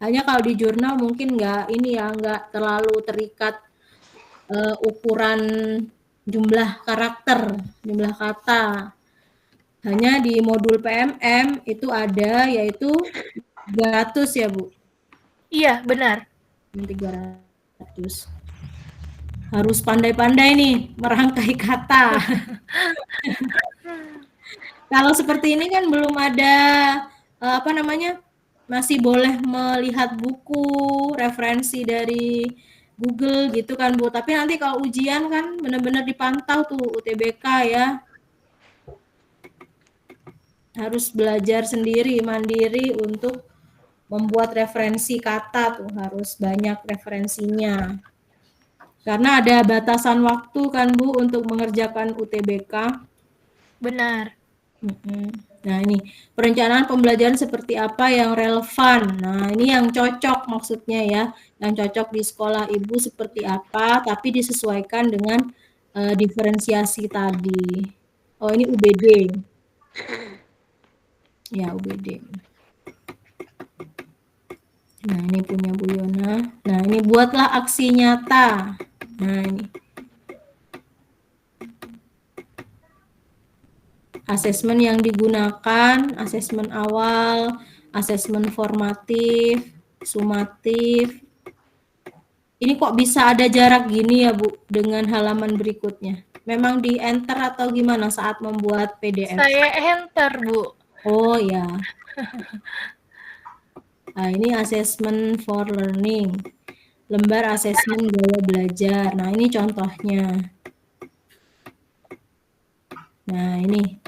Hanya kalau di jurnal mungkin nggak terlalu terikat ukuran jumlah karakter, jumlah kata. Hanya di modul PMM itu ada yaitu 300 ya, Bu? Iya, benar. 300. Harus pandai-pandai nih merangkai kata. Kalau seperti ini kan belum ada masih boleh melihat buku, referensi dari Google gitu kan Bu. Tapi nanti kalau ujian kan benar-benar dipantau tuh UTBK ya. Harus belajar sendiri, mandiri untuk membuat referensi kata tuh harus banyak referensinya. Karena ada batasan waktu kan Bu untuk mengerjakan UTBK. Benar. Nah, ini perencanaan pembelajaran seperti apa yang relevan. Nah, ini yang cocok maksudnya ya. Yang cocok di sekolah Ibu seperti apa, tapi disesuaikan dengan diferensiasi tadi. Oh, ini UBD. Ya, UBD. Nah, ini punya Bu Yona. Nah, ini buatlah aksi nyata. Nah, ini. Asesmen yang digunakan, asesmen awal, asesmen formatif, sumatif. Ini kok bisa ada jarak gini ya Bu dengan halaman berikutnya? Memang di enter atau gimana saat membuat PDF? Saya enter, Bu. Oh ya. Nah, ini asesmen for learning. Lembar asesmen gaya belajar. Nah, ini contohnya. Nah, ini.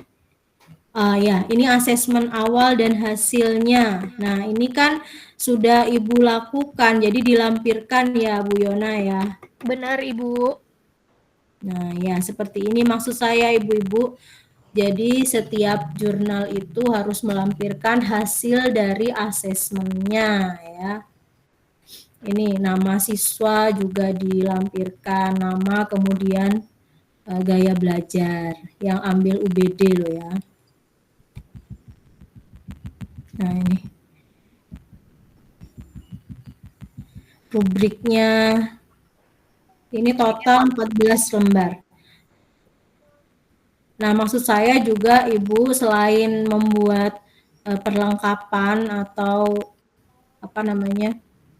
Ya, ini asesmen awal dan hasilnya. Nah, ini kan sudah Ibu lakukan, jadi dilampirkan ya, Bu Yona ya. Benar, Ibu. Nah, ya seperti ini maksud saya, Ibu-ibu. Jadi setiap jurnal itu harus melampirkan hasil dari asesmennya ya. Ini nama siswa juga dilampirkan, nama kemudian gaya belajar yang ambil UBD loh ya. Nah, ini rubriknya, ini total 14 lembar. Nah, maksud saya juga Ibu selain membuat perlengkapan atau apa namanya,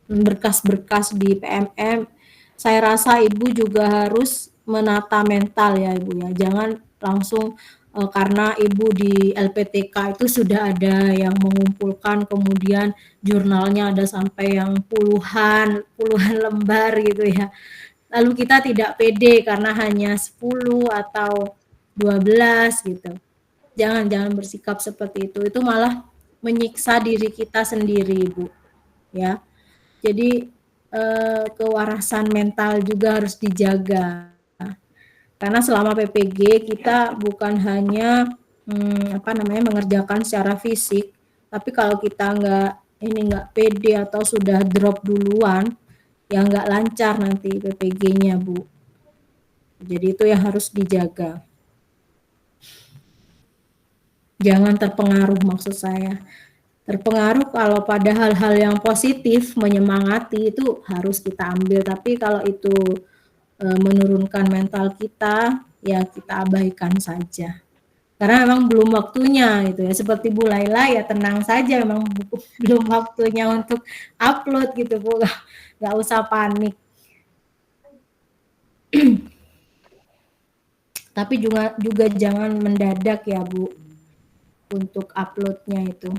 berkas-berkas di PMM, saya rasa Ibu juga harus menata mental ya Ibu ya. Jangan langsung karena Ibu di LPTK itu sudah ada yang mengumpulkan, kemudian jurnalnya ada sampai yang puluhan lembar gitu ya. Lalu kita tidak pede karena hanya 10 atau 12 gitu. Jangan bersikap seperti itu. Itu malah menyiksa diri kita sendiri, Bu. Ya. Jadi kewarasan mental juga harus dijaga. Karena selama PPG kita bukan hanya mengerjakan secara fisik, tapi kalau kita nggak pede atau sudah drop duluan, ya nggak lancar nanti PPG-nya, Bu. Jadi itu yang harus dijaga. Jangan terpengaruh maksud saya. Terpengaruh kalau pada hal-hal yang positif, menyemangati itu harus kita ambil. Tapi kalau itu menurunkan mental kita, ya kita abaikan saja. Karena memang belum waktunya gitu ya. Seperti Bu Laila ya tenang saja, memang belum waktunya untuk upload gitu Bu. Nggak usah panik. Tapi juga jangan mendadak ya Bu untuk uploadnya itu.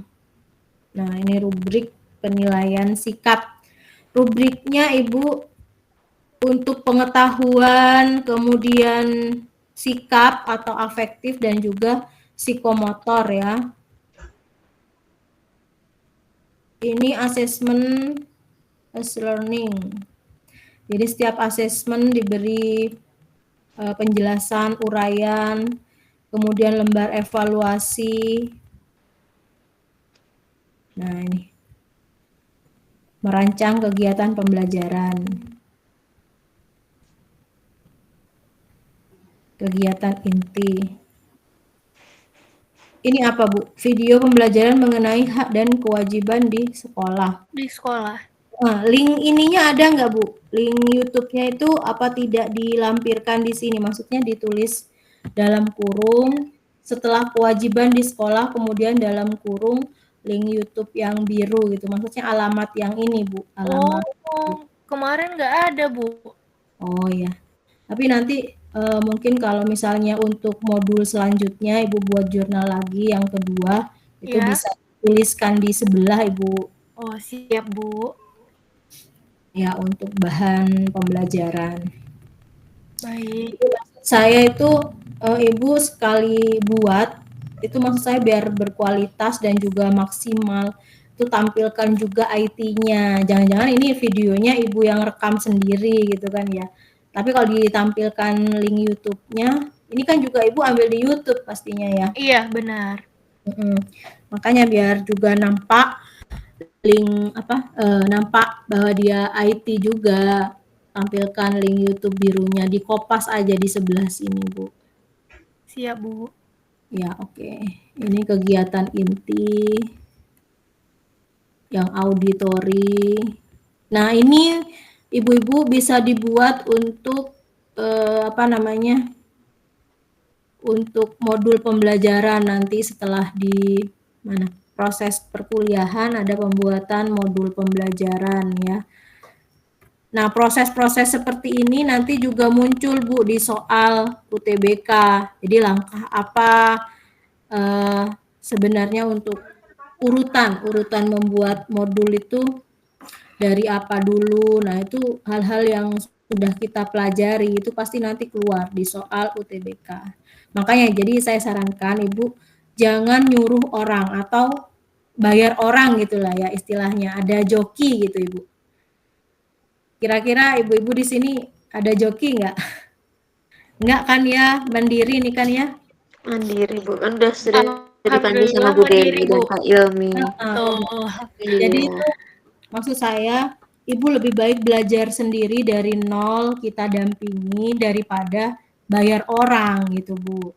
Nah, ini rubrik penilaian sikap. Rubriknya Ibu untuk pengetahuan, kemudian sikap atau afektif dan juga psikomotor ya. Ini asesmen learning. Jadi setiap asesmen diberi penjelasan, uraian, kemudian lembar evaluasi. Nah, ini merancang kegiatan pembelajaran. Kegiatan inti. Ini apa, Bu? Video pembelajaran mengenai hak dan kewajiban di sekolah. Di sekolah. Nah, link ininya ada nggak, Bu? Link YouTube-nya itu apa tidak dilampirkan di sini? Maksudnya ditulis dalam kurung, setelah kewajiban di sekolah, kemudian dalam kurung link YouTube yang biru gitu. Maksudnya alamat yang ini, Bu. Alamat. Kemarin nggak ada, Bu. Oh ya. Tapi nanti mungkin kalau misalnya untuk modul selanjutnya Ibu buat jurnal lagi yang kedua, itu bisa tuliskan di sebelah Ibu. Oh, siap, Bu. Ya, untuk bahan pembelajaran. Baik. Maksud saya itu Ibu sekali buat, itu maksud saya biar berkualitas dan juga maksimal. Itu tampilkan juga IT-nya. Jangan-jangan ini videonya Ibu yang rekam sendiri gitu kan ya. Tapi kalau ditampilkan link YouTube-nya, ini kan juga Ibu ambil di YouTube pastinya ya. Iya, benar. Makanya biar juga nampak link nampak bahwa dia IT juga, tampilkan link YouTube birunya, di kopas aja di sebelah sini, Bu. Siap, Bu. Ya, oke. Ini kegiatan inti yang auditori. Nah, ini Ibu-ibu bisa dibuat untuk untuk modul pembelajaran nanti setelah di proses perkuliahan ada pembuatan modul pembelajaran ya. Nah, proses-proses seperti ini nanti juga muncul Bu di soal UTBK. Jadi langkah apa sebenarnya untuk urutan membuat modul itu dari apa dulu. Nah, itu hal-hal yang sudah kita pelajari itu pasti nanti keluar di soal UTBK. Makanya jadi saya sarankan Ibu jangan nyuruh orang atau bayar orang gitulah ya istilahnya, ada joki gitu Ibu. Kira-kira ibu-ibu di sini ada joki nggak? Nggak kan ya, mandiri nih kan ya? Mandiri Bu, kan sudah dipandu sama Alhamdulillah Bu mandiri, Dewi dan Bu. Kak Ilmi. Betul. Jadi Iya. itu maksud saya, Ibu lebih baik belajar sendiri dari nol, kita dampingi daripada bayar orang gitu, Bu.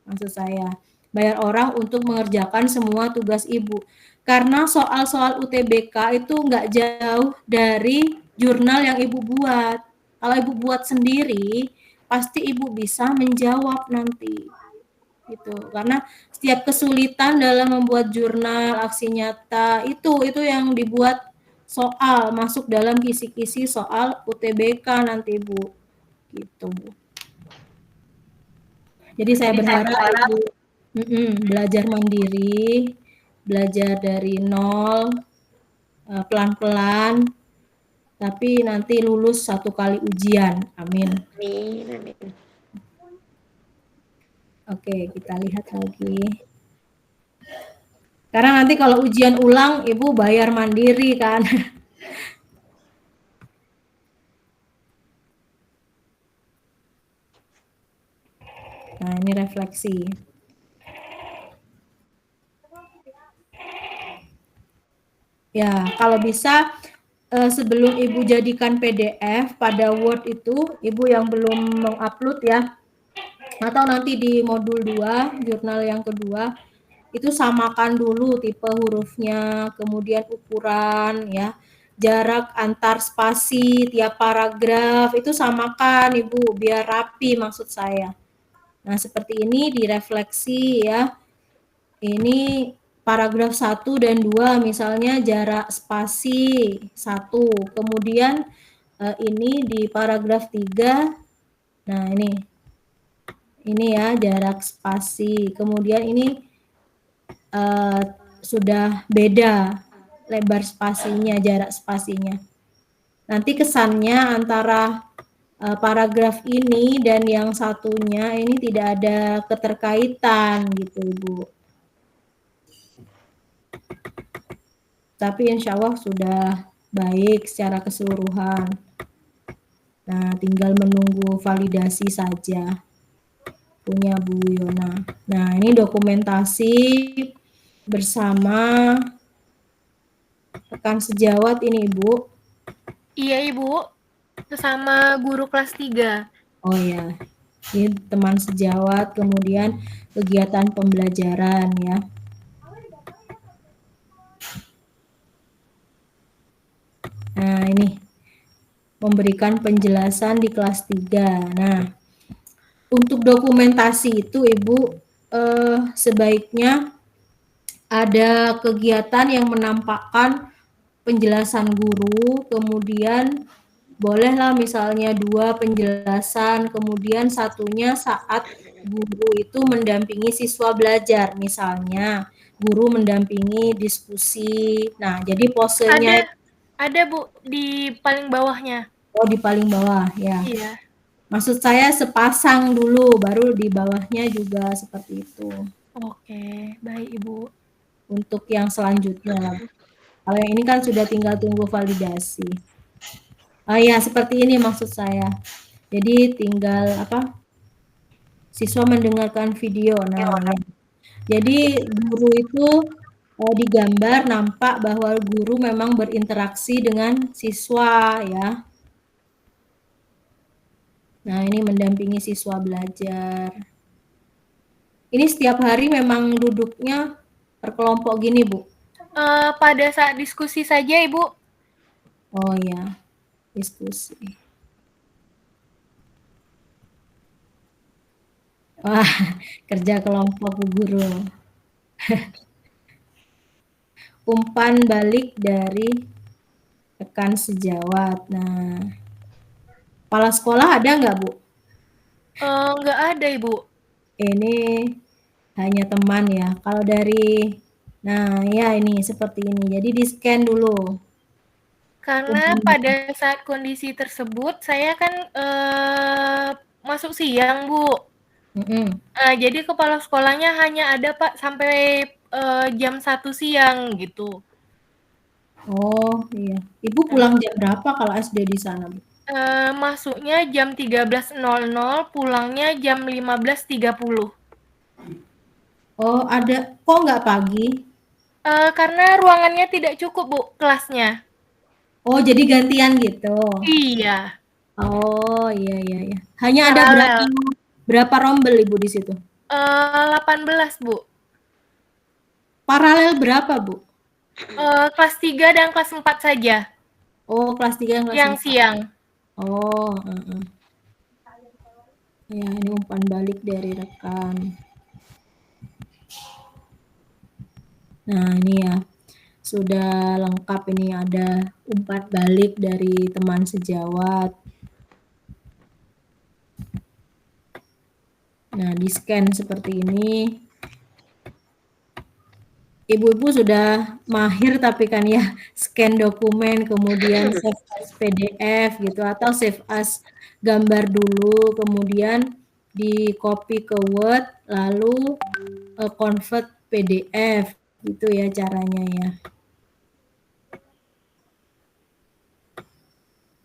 Maksud saya, bayar orang untuk mengerjakan semua tugas Ibu. Karena soal-soal UTBK itu nggak jauh dari jurnal yang Ibu buat. Kalau Ibu buat sendiri, pasti Ibu bisa menjawab nanti. Gitu. Karena setiap kesulitan dalam membuat jurnal aksi nyata itu yang dibuat soal masuk dalam kisi-kisi soal UTBK nanti Bu. Gitu, Bu. Jadi saya berharap Ibu belajar mandiri, belajar dari nol, pelan-pelan, tapi nanti lulus 1 kali ujian. Amin. Amin. Oke, kita lihat lagi. Karena nanti kalau ujian ulang, Ibu bayar mandiri kan. Nah, ini refleksi. Ya, kalau bisa sebelum Ibu jadikan PDF pada Word itu, Ibu yang belum mengupload ya, atau nanti di modul 2, jurnal yang kedua, itu samakan dulu tipe hurufnya, kemudian ukuran ya, jarak antar spasi tiap paragraf itu samakan Ibu, biar rapi maksud saya. Nah, seperti ini direfleksi ya. Ini paragraf 1 dan 2 misalnya jarak spasi 1, kemudian ini di paragraf 3, nah ini ya jarak spasi, kemudian ini sudah beda lebar spasinya, jarak spasinya. Nanti kesannya antara paragraf ini dan yang satunya ini tidak ada keterkaitan gitu Ibu. Tapi insya Allah sudah baik secara keseluruhan. Nah, tinggal menunggu validasi saja. Punya Bu Yona. Nah, ini dokumentasi bersama rekan sejawat ini, Ibu. Iya, Ibu. Bersama guru kelas 3. Oh ya. Ini teman sejawat, kemudian kegiatan pembelajaran ya. Nah, ini memberikan penjelasan di kelas 3. Nah, untuk dokumentasi itu Ibu sebaiknya ada kegiatan yang menampakkan penjelasan guru, kemudian bolehlah misalnya 2 penjelasan, kemudian satunya saat guru itu mendampingi siswa belajar, misalnya guru mendampingi diskusi. Nah, jadi posenya Ada Bu, di paling bawahnya. Oh, di paling bawah ya. Iya. Maksud saya sepasang dulu, baru di bawahnya juga seperti itu. Oke, baik Ibu. Untuk yang selanjutnya. Kalau yang ini kan sudah tinggal tunggu validasi. Oh ya, seperti ini maksud saya. Jadi tinggal siswa mendengarkan video. Nah, ya. Jadi guru itu digambar nampak bahwa guru memang berinteraksi dengan siswa ya. Nah, ini mendampingi siswa belajar. Ini setiap hari memang duduknya berkelompok gini, Bu? Pada saat diskusi saja, Ibu. Oh ya, diskusi. Wah, kerja kelompok Bu Guru. Umpan balik dari rekan sejawat. Nah, kepala sekolah ada nggak, Bu? Nggak ada, Ibu. Ini hanya teman ya. Kalau dari, nah ya ini seperti ini. Jadi di-scan dulu. Karena pada saat kondisi tersebut, saya kan masuk siang, Bu. Jadi kepala sekolahnya hanya ada Pak sampai jam 1 siang gitu. Oh iya. Ibu pulang jam berapa kalau SD di sana, Bu? Masuknya jam 13.00, pulangnya jam 15.30. Oh ada, kok nggak pagi? Karena ruangannya tidak cukup Bu kelasnya. Oh jadi gantian gitu. Iya. Oh iya iya iya. Hanya ada Paralel. berapa rombel Ibu di situ? 18 Bu. Paralel berapa Bu? Kelas 3 dan kelas 4 saja. Oh kelas 3 kelas Yang 4. siang. Oh, ya ini umpan balik dari rekan. Nah ini ya, sudah lengkap ini ada umpan balik dari teman sejawat. Nah di scan seperti ini. Ibu-ibu sudah mahir tapi kan ya scan dokumen kemudian save as PDF gitu atau save as gambar dulu kemudian di copy ke Word lalu convert PDF gitu ya caranya ya.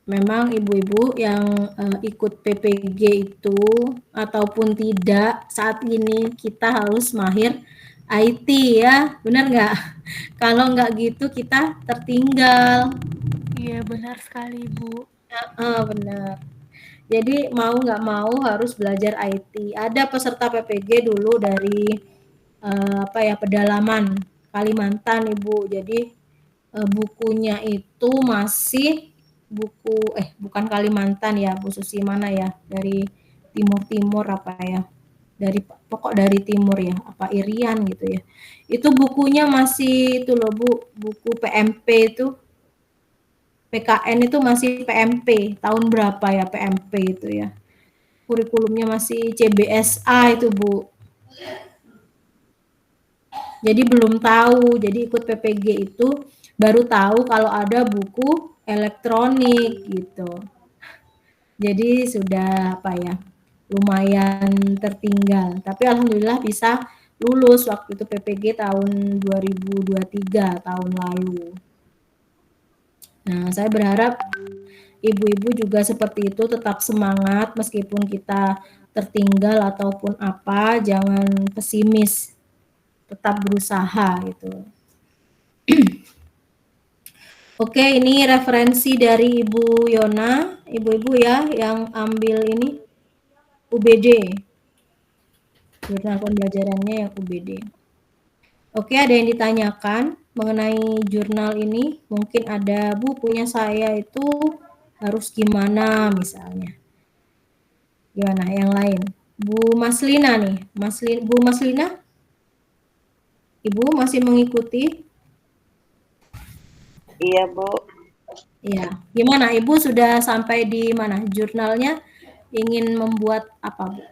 Memang ibu-ibu yang ikut PPG itu ataupun tidak saat ini kita harus mahir IT ya, benar nggak? Kalau nggak gitu kita tertinggal. Iya benar sekali Bu. Benar. Jadi mau nggak mau harus belajar IT. Ada peserta PPG dulu dari pedalaman Kalimantan Ibu. Jadi bukunya itu masih bukan Kalimantan ya, Bu Susi mana ya? Dari timur apa ya? Dari timur ya, apa Irian gitu ya. Itu bukunya masih itu loh Bu, buku PMP itu. PKN itu masih PMP, tahun berapa ya PMP itu ya. Kurikulumnya masih CBSA itu Bu. Jadi belum tahu, jadi ikut PPG itu baru tahu kalau ada buku elektronik gitu. Jadi sudah lumayan tertinggal. Tapi alhamdulillah bisa lulus waktu itu PPG tahun 2023 tahun lalu. Nah, saya berharap ibu-ibu juga seperti itu tetap semangat meskipun kita tertinggal ataupun apa, jangan pesimis. Tetap berusaha gitu. Oke, ini referensi dari Ibu Yona, ibu-ibu ya yang ambil ini UBD. Jurnal pembelajarannya yang UBD. Oke, ada yang ditanyakan mengenai jurnal ini? Mungkin ada, Bu, punya saya itu harus gimana misalnya. Gimana yang lain? Bu Maslina nih, Bu Maslina? Ibu masih mengikuti? Iya, Bu. Iya. Gimana? Ibu sudah sampai di mana? Jurnalnya ingin membuat apa, Bu?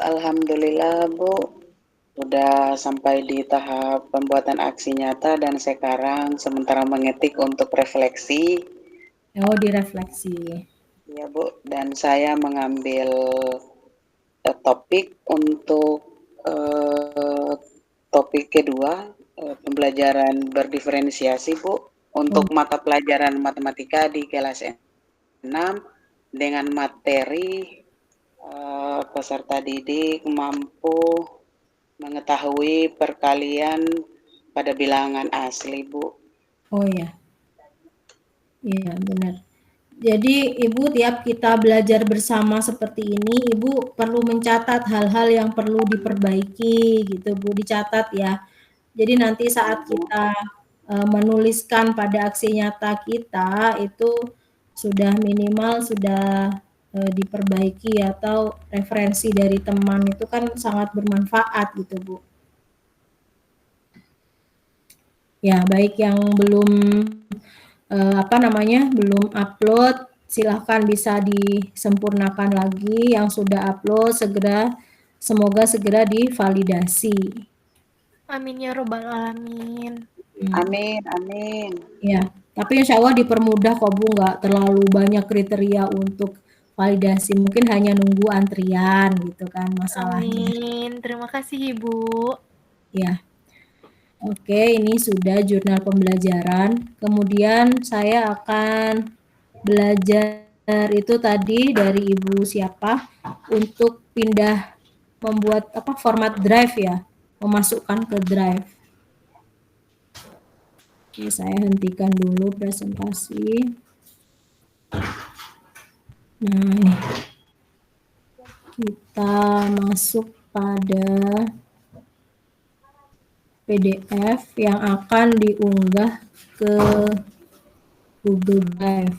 Alhamdulillah, Bu. Sudah sampai di tahap pembuatan aksi nyata dan sekarang sementara mengetik untuk refleksi. Oh, direfleksi. Iya, Bu. Dan saya mengambil topik untuk topik kedua, pembelajaran berdiferensiasi, Bu. Untuk mata pelajaran matematika di kelas 6 dengan materi peserta didik mampu mengetahui perkalian pada bilangan asli, Bu. Oh ya. Iya, benar. Jadi Ibu tiap kita belajar bersama seperti ini, Ibu perlu mencatat hal-hal yang perlu diperbaiki gitu, Bu, dicatat ya. Jadi nanti saat kita menuliskan pada aksi nyata kita itu sudah minimal sudah diperbaiki atau referensi dari teman itu kan sangat bermanfaat gitu, Bu. Ya, baik yang belum belum upload, silahkan bisa disempurnakan lagi. Yang sudah upload semoga segera divalidasi. Amin ya robbal alamin. Amin, amin. Ya, tapi insya Allah dipermudah kok Bu, nggak terlalu banyak kriteria untuk validasi, mungkin hanya nunggu antrian gitu kan masalahnya. Amin. Terima kasih Ibu. Ya. Oke, ini sudah jurnal pembelajaran. Kemudian saya akan belajar itu tadi dari Ibu siapa untuk pindah membuat format drive ya, memasukkan ke drive. Oke, saya hentikan dulu presentasi. Nah, ini kita masuk pada PDF yang akan diunggah ke Google Drive.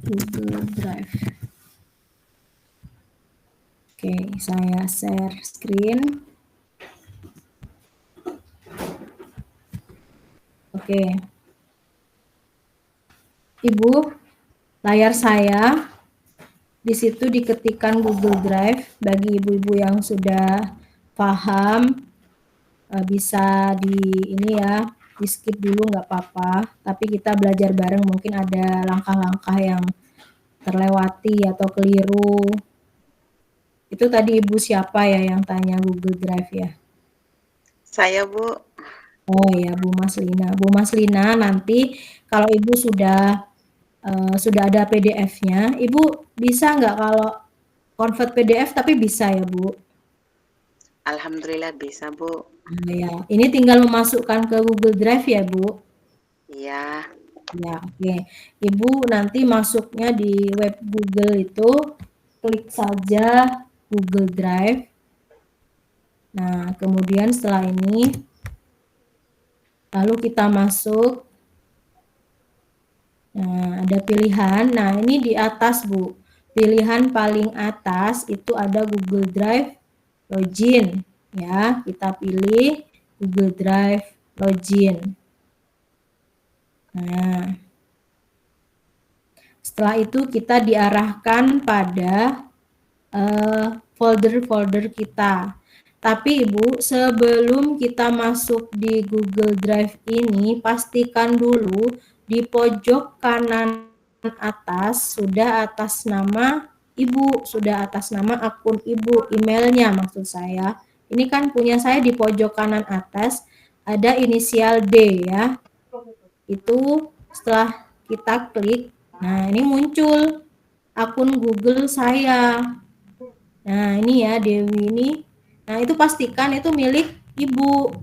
Google Drive. Oke, saya share screen. Oke. Ibu, layar saya di situ diketikkan Google Drive. Bagi ibu-ibu yang sudah paham, bisa di ini ya, di skip dulu nggak apa-apa. Tapi kita belajar bareng, mungkin ada langkah-langkah yang terlewati atau keliru. Itu tadi ibu siapa ya yang tanya Google Drive ya? Saya, Bu. Oh ya, Bu Maslina. Bu Maslina, nanti kalau ibu sudah ada PDF-nya, ibu bisa nggak kalau convert PDF tapi bisa ya, Bu? Alhamdulillah bisa, Bu. Ya, ini tinggal memasukkan ke Google Drive ya, Bu? Iya. Ya, oke. Ibu nanti masuknya di web Google itu, klik saja Google Drive. Nah, kemudian setelah ini, lalu kita masuk. Nah, ada pilihan. Nah, ini di atas, Bu. Pilihan paling atas itu ada Google Drive Login. Ya, kita pilih Google Drive Login. Nah, setelah itu kita diarahkan pada folder-folder kita. Tapi Ibu, sebelum kita masuk di Google Drive ini, pastikan dulu di pojok kanan atas sudah atas nama Ibu, sudah atas nama akun Ibu, emailnya maksud saya. Ini kan punya saya di pojok kanan atas ada inisial D ya. Itu setelah kita klik, nah ini muncul akun Google saya. Nah ini ya Dewi ini. Nah itu pastikan itu milik Ibu.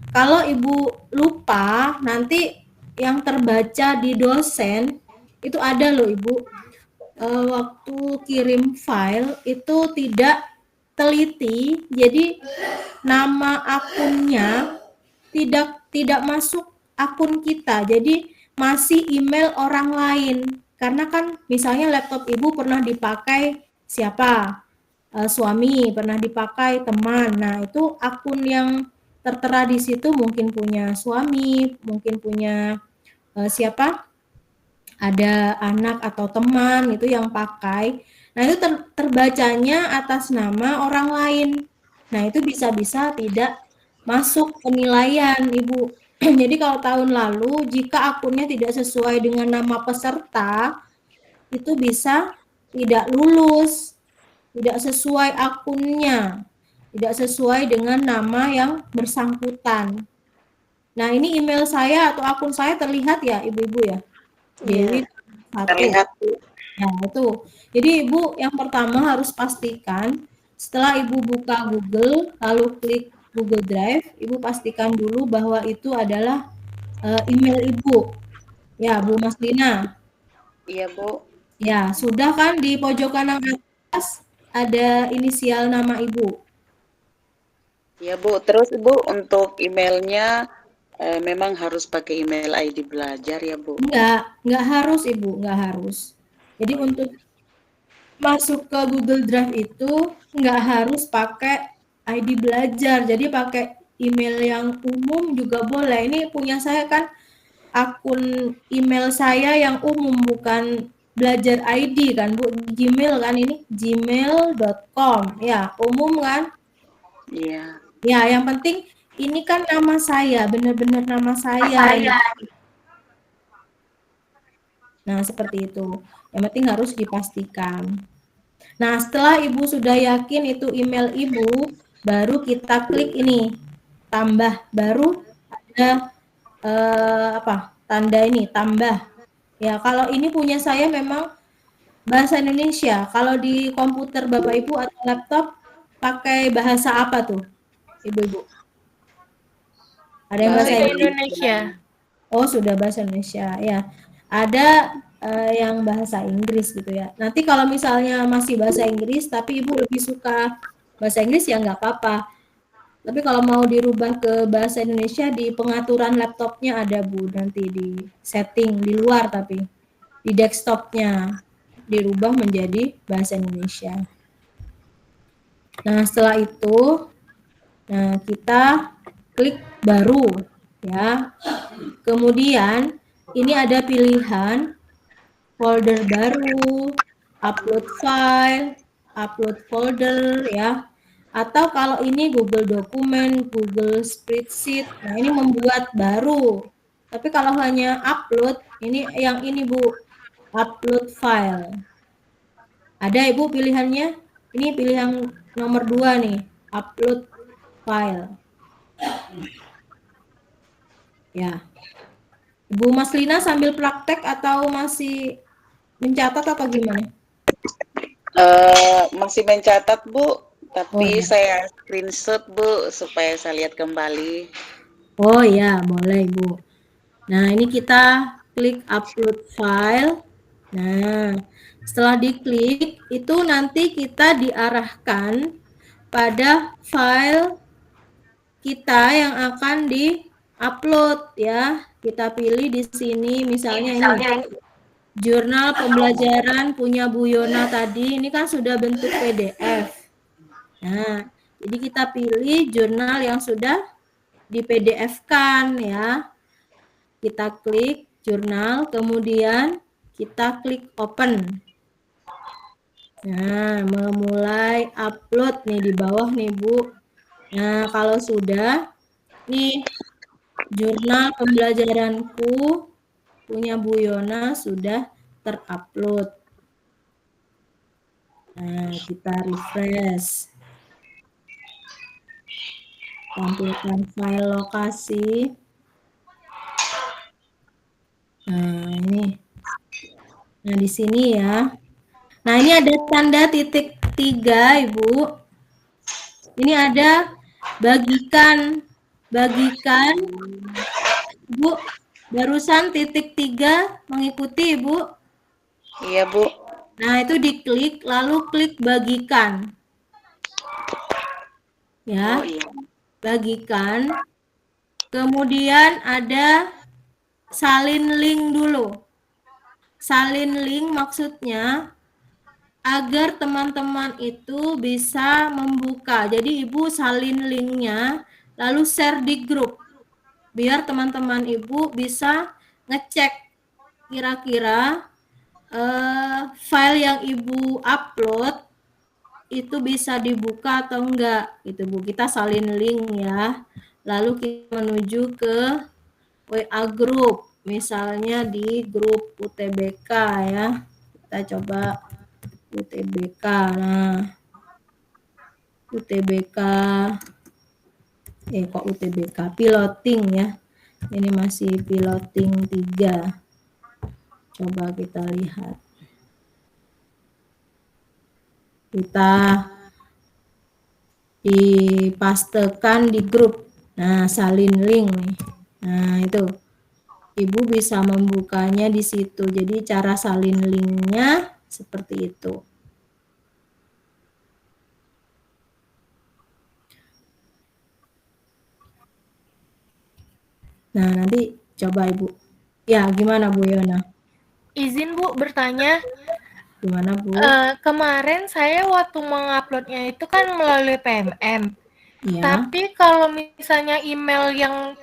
Kalau Ibu lupa, nanti yang terbaca di dosen itu ada loh Ibu. Waktu kirim file itu tidak teliti, jadi nama akunnya tidak masuk akun kita, jadi masih email orang lain. Karena kan misalnya laptop Ibu pernah dipakai siapa? Suami, pernah dipakai teman. Nah, itu akun yang tertera di situ mungkin punya suami, mungkin punya siapa? Ada anak atau teman itu yang pakai. Nah, itu terbacanya atas nama orang lain. Nah, itu bisa-bisa tidak masuk penilaian, Ibu. Jadi kalau tahun lalu jika akunnya tidak sesuai dengan nama peserta, itu bisa tidak lulus, tidak sesuai akunnya, tidak sesuai dengan nama yang bersangkutan. Nah, ini email saya atau akun saya terlihat ya, Ibu-ibu ya? Dewi Iya, terlihat, Bu. Nah, itu. Jadi Ibu yang pertama harus pastikan setelah Ibu buka Google, lalu klik Google Drive, Ibu pastikan dulu bahwa itu adalah email Ibu. Ya, Bu Maslina. Iya, Bu. Ya, sudah kan di pojok kanan atas ada inisial nama Ibu. Iya, Bu. Terus, Bu, untuk emailnya memang harus pakai email ID belajar ya, Bu? Enggak harus Ibu, enggak harus. Jadi untuk masuk ke Google Drive itu enggak harus pakai ID belajar, jadi pakai email yang umum juga boleh. Ini punya saya kan akun email saya yang umum, bukan belajar ID kan Bu, Gmail kan ini, gmail.com, ya umum kan? Iya. Ya, yang penting ini kan nama saya, benar-benar nama saya ini. Nah, seperti itu. Yang penting harus dipastikan. Nah, setelah Ibu sudah yakin itu email Ibu, baru kita klik ini, tambah. Baru ada tanda ini, tambah. Ya, kalau ini punya saya memang bahasa Indonesia. Kalau di komputer Bapak Ibu atau laptop pakai bahasa apa tuh, Ibu-ibu? Ada yang bahasa Bahasa Inggris? Indonesia. Oh, sudah bahasa Indonesia. Ya. Ada yang bahasa Inggris gitu ya. Nanti kalau misalnya masih bahasa Inggris tapi Ibu lebih suka bahasa Inggris ya nggak apa-apa. Tapi kalau mau dirubah ke bahasa Indonesia di pengaturan laptopnya ada Bu, nanti di setting di luar tapi di desktopnya dirubah menjadi bahasa Indonesia. Nah, setelah itu kita klik baru ya. Kemudian ini ada pilihan folder baru, upload file, upload folder ya. Atau kalau ini Google Dokumen, Google Spreadsheet, nah ini membuat baru. Tapi kalau hanya upload, ini yang ini Bu, upload file. Ada Ibu pilihannya? Ini pilihan nomor 2 nih, upload file. Ya. Ibu Maslina sambil praktek atau masih mencatat atau gimana? Masih mencatat Bu, tapi ya. saya screenshot Bu supaya saya lihat kembali. Oh ya, boleh Bu. Nah, ini kita klik upload file. Nah, setelah diklik, itu nanti kita diarahkan pada file kita yang akan di-upload ya. Kita pilih di sini misalnya ini. Jurnal pembelajaran punya Bu Yona tadi, ini kan sudah bentuk PDF. Nah, jadi kita pilih jurnal yang sudah di PDF-kan ya. Kita klik jurnal, kemudian kita klik open. Nah, memulai upload nih di bawah nih Bu. Nah, kalau sudah, nih jurnal pembelajaranku punya Bu Yona sudah terupload. Nah, kita refresh. Tampilkan file lokasi. Nah, ini. Nah, di sini ya. Nah, ini ada tanda titik 3, Ibu. Ini ada bagikan. Bagikan. Ibu, barusan titik 3 mengikuti, Ibu. Iya Bu. Nah, itu diklik, lalu klik bagikan. Ya, bagikan. Kemudian ada salin link dulu. Salin link maksudnya agar teman-teman itu bisa membuka. Jadi Ibu salin linknya, lalu share di grup. Biar teman-teman Ibu bisa ngecek kira-kira file yang Ibu upload itu bisa dibuka atau enggak. Itu Bu, kita salin link ya. Lalu kita menuju ke WA group. Misalnya di grup UTBK ya. Kita coba UTBK. Nah, UTBK kok UTBK piloting ya. Ini masih piloting 3. Coba kita lihat. Kita dipastekan di grup. Nah, salin link nih. Nah, itu. Ibu bisa membukanya di situ. Jadi cara salin linknya seperti itu. Nah, nanti coba Ibu. Ya, gimana Bu Yona? Izin Bu bertanya. Gimana Bu? Kemarin saya waktu menguploadnya itu kan melalui PMM. Ya. Tapi kalau misalnya email yang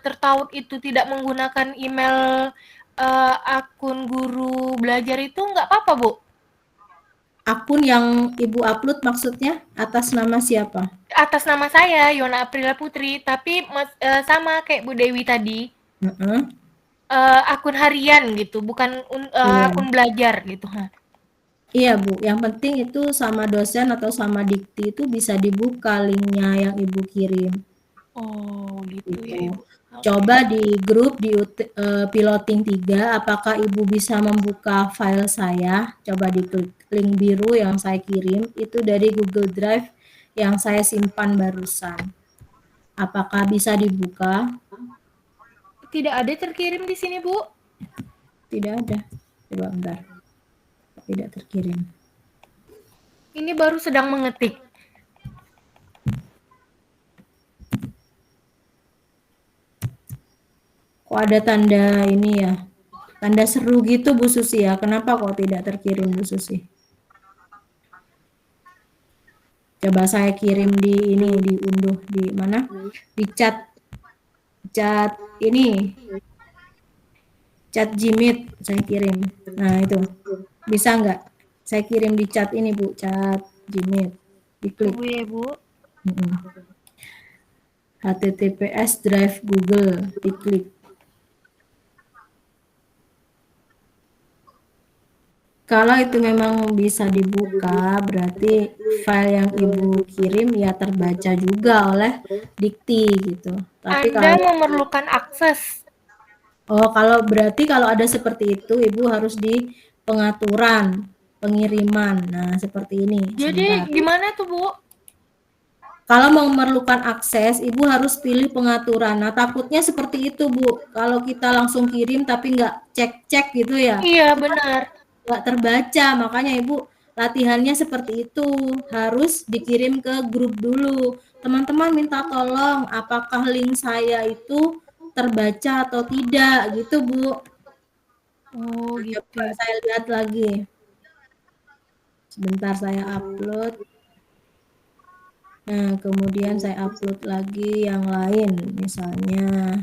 tertaut itu tidak menggunakan email akun guru belajar itu nggak apa-apa Bu? Akun yang Ibu upload maksudnya atas nama siapa? Atas nama saya, Yona Aprila Putri, tapi sama kayak Bu Dewi tadi, Heeh. akun harian gitu, bukan Iya. akun belajar gitu. Iya Bu, yang penting itu sama dosen atau sama dikti itu bisa dibuka linknya yang Ibu kirim. Oh gitu ya Gitu. Ibu. Oke. Coba di grup di piloting 3, apakah Ibu bisa membuka file saya? Coba diklik link biru yang saya kirim, itu dari Google Drive yang saya simpan barusan. Apakah bisa dibuka? Tidak ada terkirim di sini, Bu. Tidak ada. Coba bentar. Tidak terkirim. Ini baru sedang mengetik. Kok ada tanda ini ya? Tanda seru gitu Bu Susi ya. Kenapa kok tidak terkirim Bu Susi? Coba saya kirim di ini, diunduh di mana? Di chat ini. Chat Gmeet saya kirim. Nah, itu. Bisa nggak? Saya kirim di chat ini, Bu, chat Gmeet. Diklik. Tunggu ya, Bu. HTTPS Drive Google, diklik. Kalau itu memang bisa dibuka, berarti file yang Ibu kirim ya terbaca juga oleh dikti gitu. Tapi Anda kalau memerlukan akses. kalau berarti kalau ada seperti itu, Ibu harus di pengaturan pengiriman. Nah, seperti ini. Jadi Sebentar. gimana tuh, Bu? Kalau memerlukan akses, Ibu harus pilih pengaturan. Nah, takutnya seperti itu, Bu. Kalau kita langsung kirim tapi nggak cek-cek gitu ya. Iya, benar. Nggak terbaca, makanya Ibu latihannya seperti itu, harus dikirim ke grup dulu. Teman-teman minta tolong apakah link saya itu terbaca atau tidak gitu Bu. Oh gitu. Coba saya lihat lagi. Sebentar saya upload. Nah, kemudian saya upload lagi yang lain, misalnya.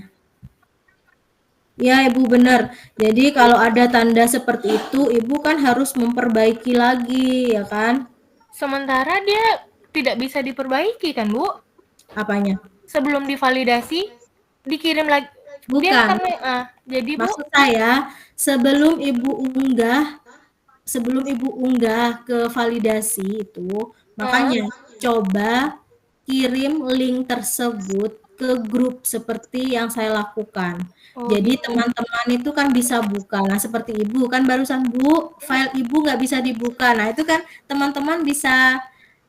Ya, Ibu benar. Jadi kalau ada tanda seperti itu, Ibu kan harus memperbaiki lagi, ya kan? Sementara dia tidak bisa diperbaiki kan, Bu? Apanya? Sebelum divalidasi, dikirim lagi. Bukan. Dia jadi, Bu, Maksud saya, sebelum Ibu unggah ke validasi itu, makanya coba kirim link tersebut ke grup seperti yang saya lakukan. Oh, Jadi gitu. teman-teman itu kan bisa buka. Nah, seperti Ibu kan barusan, Bu, file Ibu nggak bisa dibuka. Nah, itu kan teman-teman bisa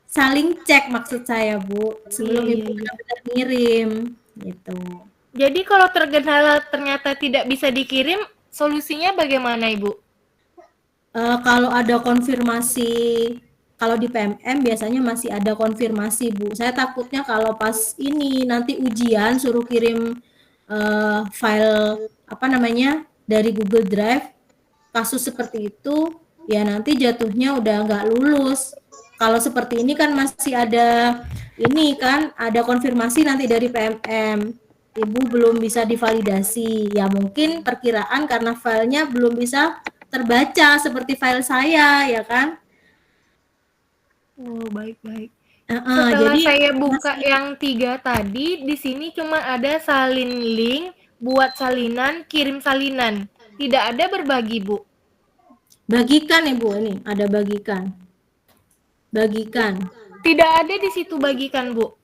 saling cek maksud saya, Bu, sebelum Iya, Ibu iya. benar-benar ngirim, gitu. Jadi kalau ternyata tidak bisa dikirim, solusinya bagaimana, Ibu? Kalau ada konfirmasi, kalau di PMM biasanya masih ada konfirmasi, Bu. Saya takutnya kalau pas ini nanti ujian suruh kirim file apa namanya dari Google Drive, kasus seperti itu, ya nanti jatuhnya udah nggak lulus. Kalau seperti ini kan masih ada ini kan ada konfirmasi nanti dari PMM. Ibu belum bisa divalidasi. Ya mungkin perkiraan karena filenya belum bisa terbaca seperti file saya, ya kan? Oh, baik-baik. Setelah Jadi saya buka masih yang 3 tadi, di sini cuma ada salin link, buat salinan, kirim salinan. Tidak ada berbagi, Bu. bagikan Ibu, ini ada bagikan. Bagikan. Tidak ada di situ bagikan, Bu.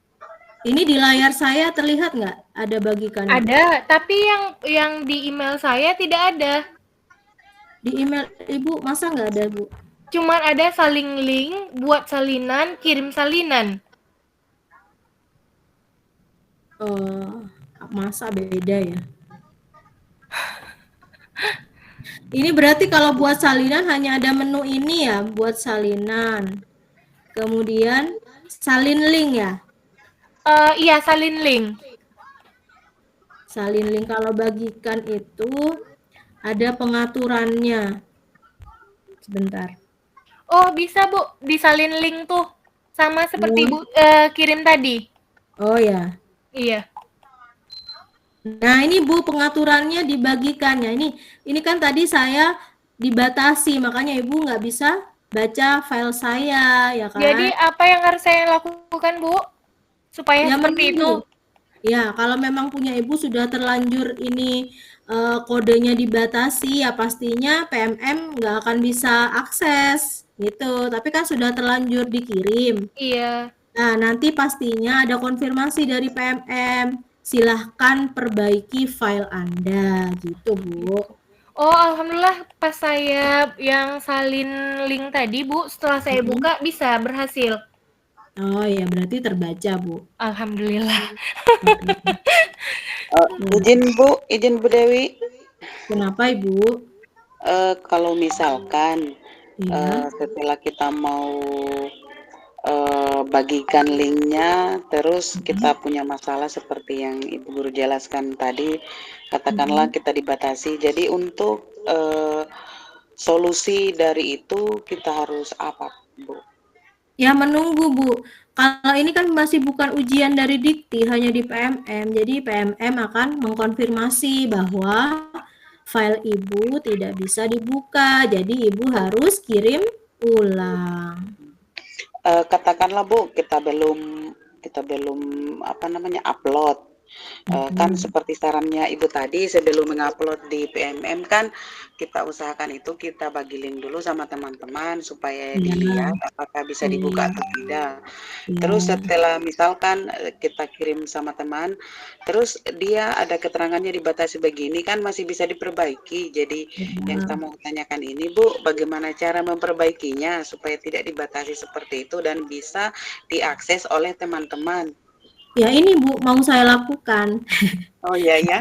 Ini di layar saya terlihat nggak ada bagikan? Ada, tapi yang di email saya tidak ada. Di email Ibu masa nggak ada, Bu? Cuman ada saling link, buat salinan, kirim salinan. Masa beda ya? Ini berarti kalau buat salinan hanya ada menu ini ya, buat salinan. Kemudian salin link ya? Iya, salin link. Salin link kalau bagikan itu ada pengaturannya. Sebentar. Oh, bisa, Bu. Disalin link tuh. Sama seperti Bu kirim tadi. Oh ya. Iya. Nah, ini Bu pengaturannya dibagikannya. Ini kan tadi saya dibatasi, makanya Ibu nggak bisa baca file saya, ya Jadi kan? apa yang harus saya lakukan, Bu? Supaya Ya seperti itu? menunggu. Ya, kalau memang punya ibu sudah terlanjur ini kodenya dibatasi, ya pastinya PMM nggak akan bisa akses gitu. Tapi kan sudah terlanjur dikirim. Iya. Nah, nanti pastinya ada konfirmasi dari PMM. Silahkan perbaiki file Anda, gitu Bu. Oh, alhamdulillah pas saya yang salin link tadi, Bu, setelah saya buka bisa berhasil. Oh ya, berarti terbaca Bu. Alhamdulillah. Izin Bu Dewi. Kenapa Ibu? Kalau misalkan Iya. setelah kita mau bagikan linknya, terus kita punya masalah seperti yang Ibu Guru jelaskan tadi, katakanlah kita dibatasi. Jadi untuk solusi dari itu kita harus apa, Bu? Ya menunggu Bu. Kalau ini kan masih bukan ujian dari dikti, hanya di PMM. Jadi PMM akan mengkonfirmasi bahwa file Ibu tidak bisa dibuka. Jadi Ibu harus kirim ulang. Katakanlah Bu, kita belum apa namanya upload. Kan seperti sarannya Ibu tadi, sebelum mengupload di PMM kan kita usahakan itu kita bagi link dulu sama teman-teman supaya dilihat apakah bisa dibuka atau tidak. Terus setelah misalkan kita kirim sama teman, terus dia ada keterangannya dibatasi begini kan masih bisa diperbaiki. Jadi yang saya mau tanyakan ini Bu, bagaimana cara memperbaikinya supaya tidak dibatasi seperti itu dan bisa diakses oleh teman-teman? Ya ini Bu, mau saya lakukan. Oh iya ya.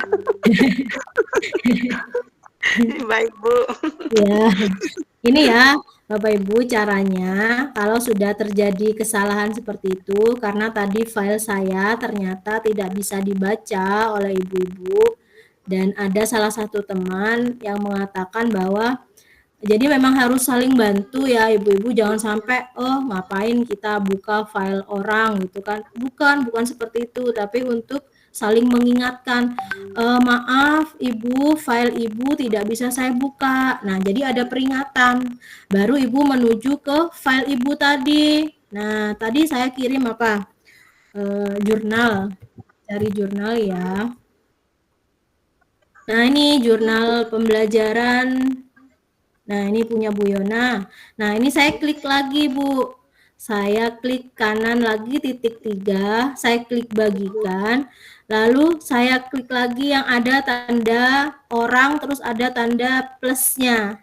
Baik Bu. Ya, ini ya Bapak Ibu caranya kalau sudah terjadi kesalahan seperti itu karena tadi file saya ternyata tidak bisa dibaca oleh ibu-ibu dan ada salah satu teman yang mengatakan bahwa jadi memang harus saling bantu ya ibu-ibu, jangan sampai oh ngapain kita buka file orang gitu kan. Bukan seperti itu, tapi untuk saling mengingatkan, maaf ibu, file ibu tidak bisa saya buka. Nah, jadi ada peringatan. Baru ibu menuju ke file ibu tadi. Nah, tadi saya kirim apa? Jurnal. Cari jurnal ya. Nah, ini jurnal pembelajaran. Nah, ini punya Bu Yona. Nah, ini saya klik lagi, Bu. Saya klik kanan lagi titik 3, saya klik bagikan, lalu saya klik lagi yang ada tanda orang, terus ada tanda plusnya.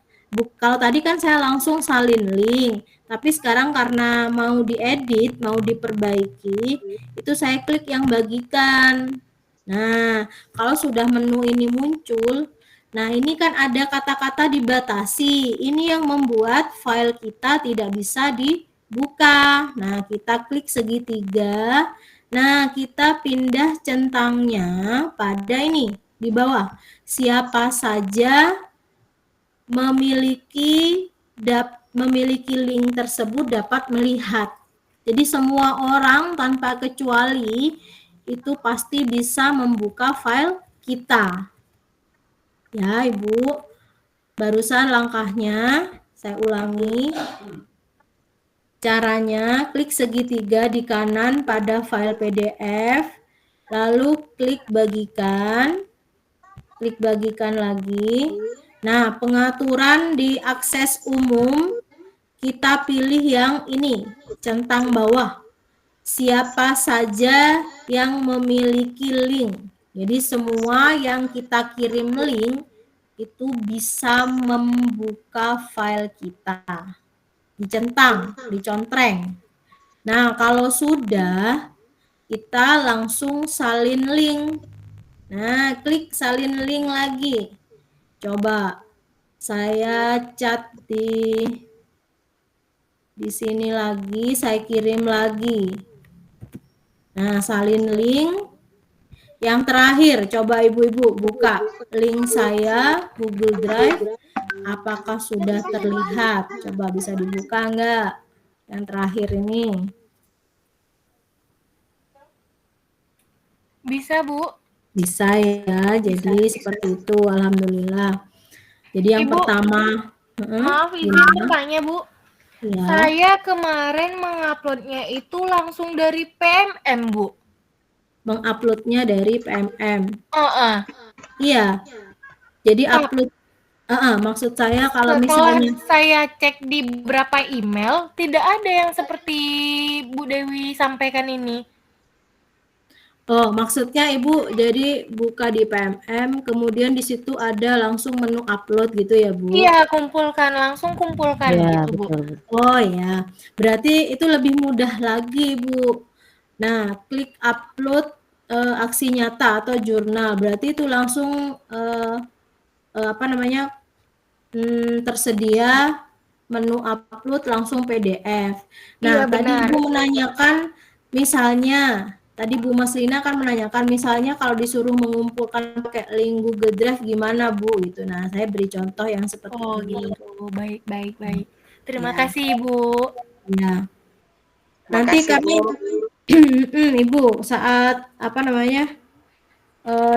Kalau tadi kan saya langsung salin link, tapi sekarang karena mau diedit, mau diperbaiki, itu saya klik yang bagikan. Nah, kalau sudah menu ini muncul, nah, ini kan ada kata-kata dibatasi. Ini yang membuat file kita tidak bisa dibuka. Nah, kita klik segitiga. Nah, kita pindah centangnya pada ini di bawah. Siapa saja memiliki link tersebut dapat melihat. Jadi semua orang tanpa kecuali itu pasti bisa membuka file kita. Ya, Ibu. Barusan langkahnya saya ulangi. Caranya klik segitiga di kanan pada file PDF, lalu klik bagikan. Klik bagikan lagi. Nah, pengaturan di akses umum kita pilih yang ini, centang bawah. Siapa saja yang memiliki link. Jadi semua yang kita kirim link itu bisa membuka file kita. Dicentang, dicontreng. Nah, kalau sudah, kita langsung salin link. Nah, klik salin link lagi. Coba saya cat di sini lagi, saya kirim lagi. Nah, salin link. Yang terakhir, coba ibu-ibu buka link saya Google Drive. Apakah sudah terlihat? Coba bisa dibuka enggak? Yang terakhir ini. Bisa, Bu. Bisa ya, jadi seperti itu, alhamdulillah. Jadi yang Ibu, pertama, maaf izin bertanya, Bu. Ya, Saya kemarin menguploadnya itu langsung dari PMM, Bu. menguploadnya dari PMM. Heeh. Iya, jadi Tap upload maksud saya kalau Setelah misalnya saya cek di beberapa email, tidak ada yang seperti Bu Dewi sampaikan ini. oh, maksudnya Ibu jadi buka di PMM, kemudian di situ ada langsung menu upload gitu ya, Bu? Iya, langsung kumpulkan Ya, gitu, Bu. betul. Oh ya, berarti itu lebih mudah lagi, Bu. Nah, klik upload aksi nyata atau jurnal, berarti itu langsung apa namanya tersedia menu upload langsung PDF. Nah, Iya, tadi benar. Ibu menanyakan misalnya, tadi Bu Maslina kan menanyakan misalnya kalau disuruh mengumpulkan pakai link Google Drive gimana Bu gitu. Nah, saya beri contoh yang seperti Oh, ini. gitu. Baik, baik, baik. Terima Ya, kasih, Ibu. ya. Nanti Makasih kami Bu. Ibu saat apa namanya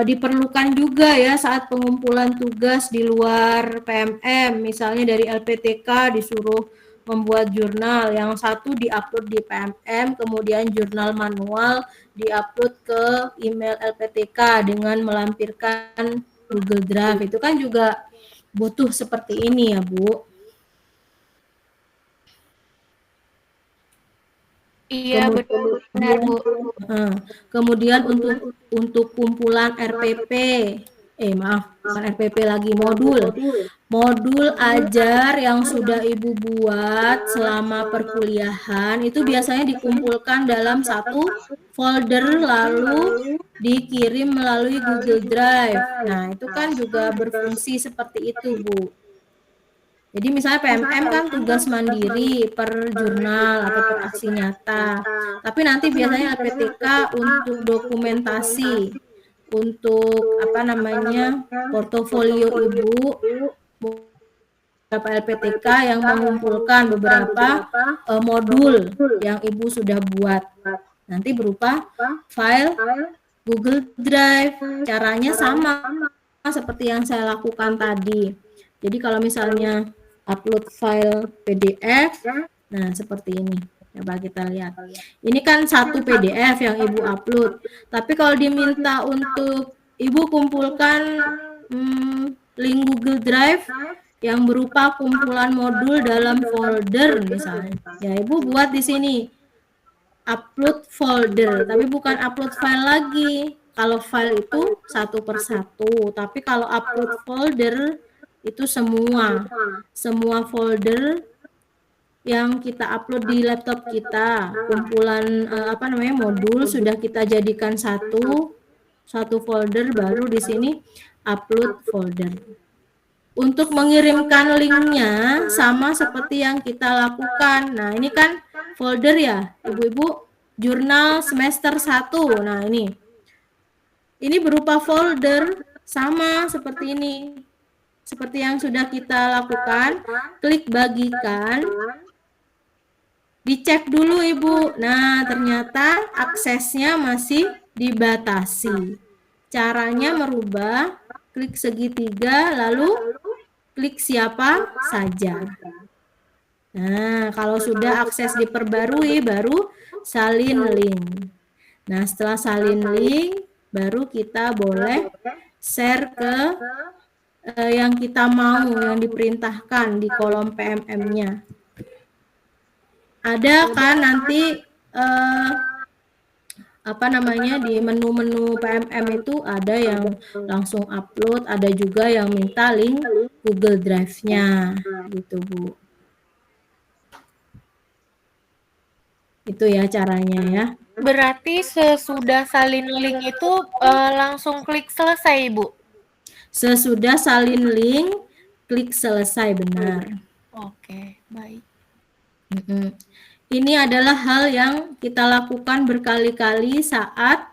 diperlukan juga ya saat pengumpulan tugas di luar PMM, misalnya dari LPTK disuruh membuat jurnal, yang satu diupload di PMM, kemudian jurnal manual diupload ke email LPTK dengan melampirkan Google Drive. Itu kan juga butuh seperti ini ya, Bu. Iya, benar, Bu. Kemudian untuk kumpulan RPP, bukan RPP lagi, modul ajar yang sudah Ibu buat selama perkuliahan itu biasanya dikumpulkan dalam satu folder lalu dikirim melalui Google Drive. Nah, itu kan juga berfungsi seperti itu, Bu. Jadi misalnya PMM kan tugas mandiri per jurnal atau per aksi nyata. Tapi nanti biasanya LPTK untuk dokumentasi, untuk apa namanya portofolio Ibu, beberapa LPTK yang mengumpulkan beberapa modul yang Ibu sudah buat. Nanti berupa file Google Drive. Caranya sama seperti yang saya lakukan tadi. Jadi kalau misalnya upload file PDF, nah seperti ini. Coba kita lihat. Ini kan satu PDF yang Ibu upload. Tapi kalau diminta untuk Ibu kumpulkan link Google Drive yang berupa kumpulan modul dalam folder misalnya. Ya, Ibu buat di sini upload folder, tapi bukan upload file lagi. Kalau file itu satu per satu, tapi kalau upload folder itu semua folder yang kita upload di laptop kita, kumpulan apa namanya modul sudah kita jadikan satu folder, baru di sini upload folder. Untuk mengirimkan linknya sama seperti yang kita lakukan. Nah, ini kan folder ya, Ibu-ibu, jurnal semester 1. Nah, ini berupa folder sama seperti ini. Seperti yang sudah kita lakukan, klik bagikan. Dicek dulu Ibu. Nah, ternyata aksesnya masih dibatasi. Caranya merubah, klik segitiga, lalu klik siapa saja. Nah, kalau sudah akses diperbarui, baru salin link. Nah, setelah salin link, baru kita boleh share ke yang kita mau, yang diperintahkan di kolom PMM-nya. Ada kan nanti apa namanya di menu-menu PMM itu ada yang langsung upload, ada juga yang minta link Google Drive-nya gitu, Bu. Itu ya caranya ya. Berarti sesudah salin link itu langsung klik selesai, Bu? Sesudah salin link, klik selesai, benar. Oke, baik. Ini adalah hal yang kita lakukan berkali-kali saat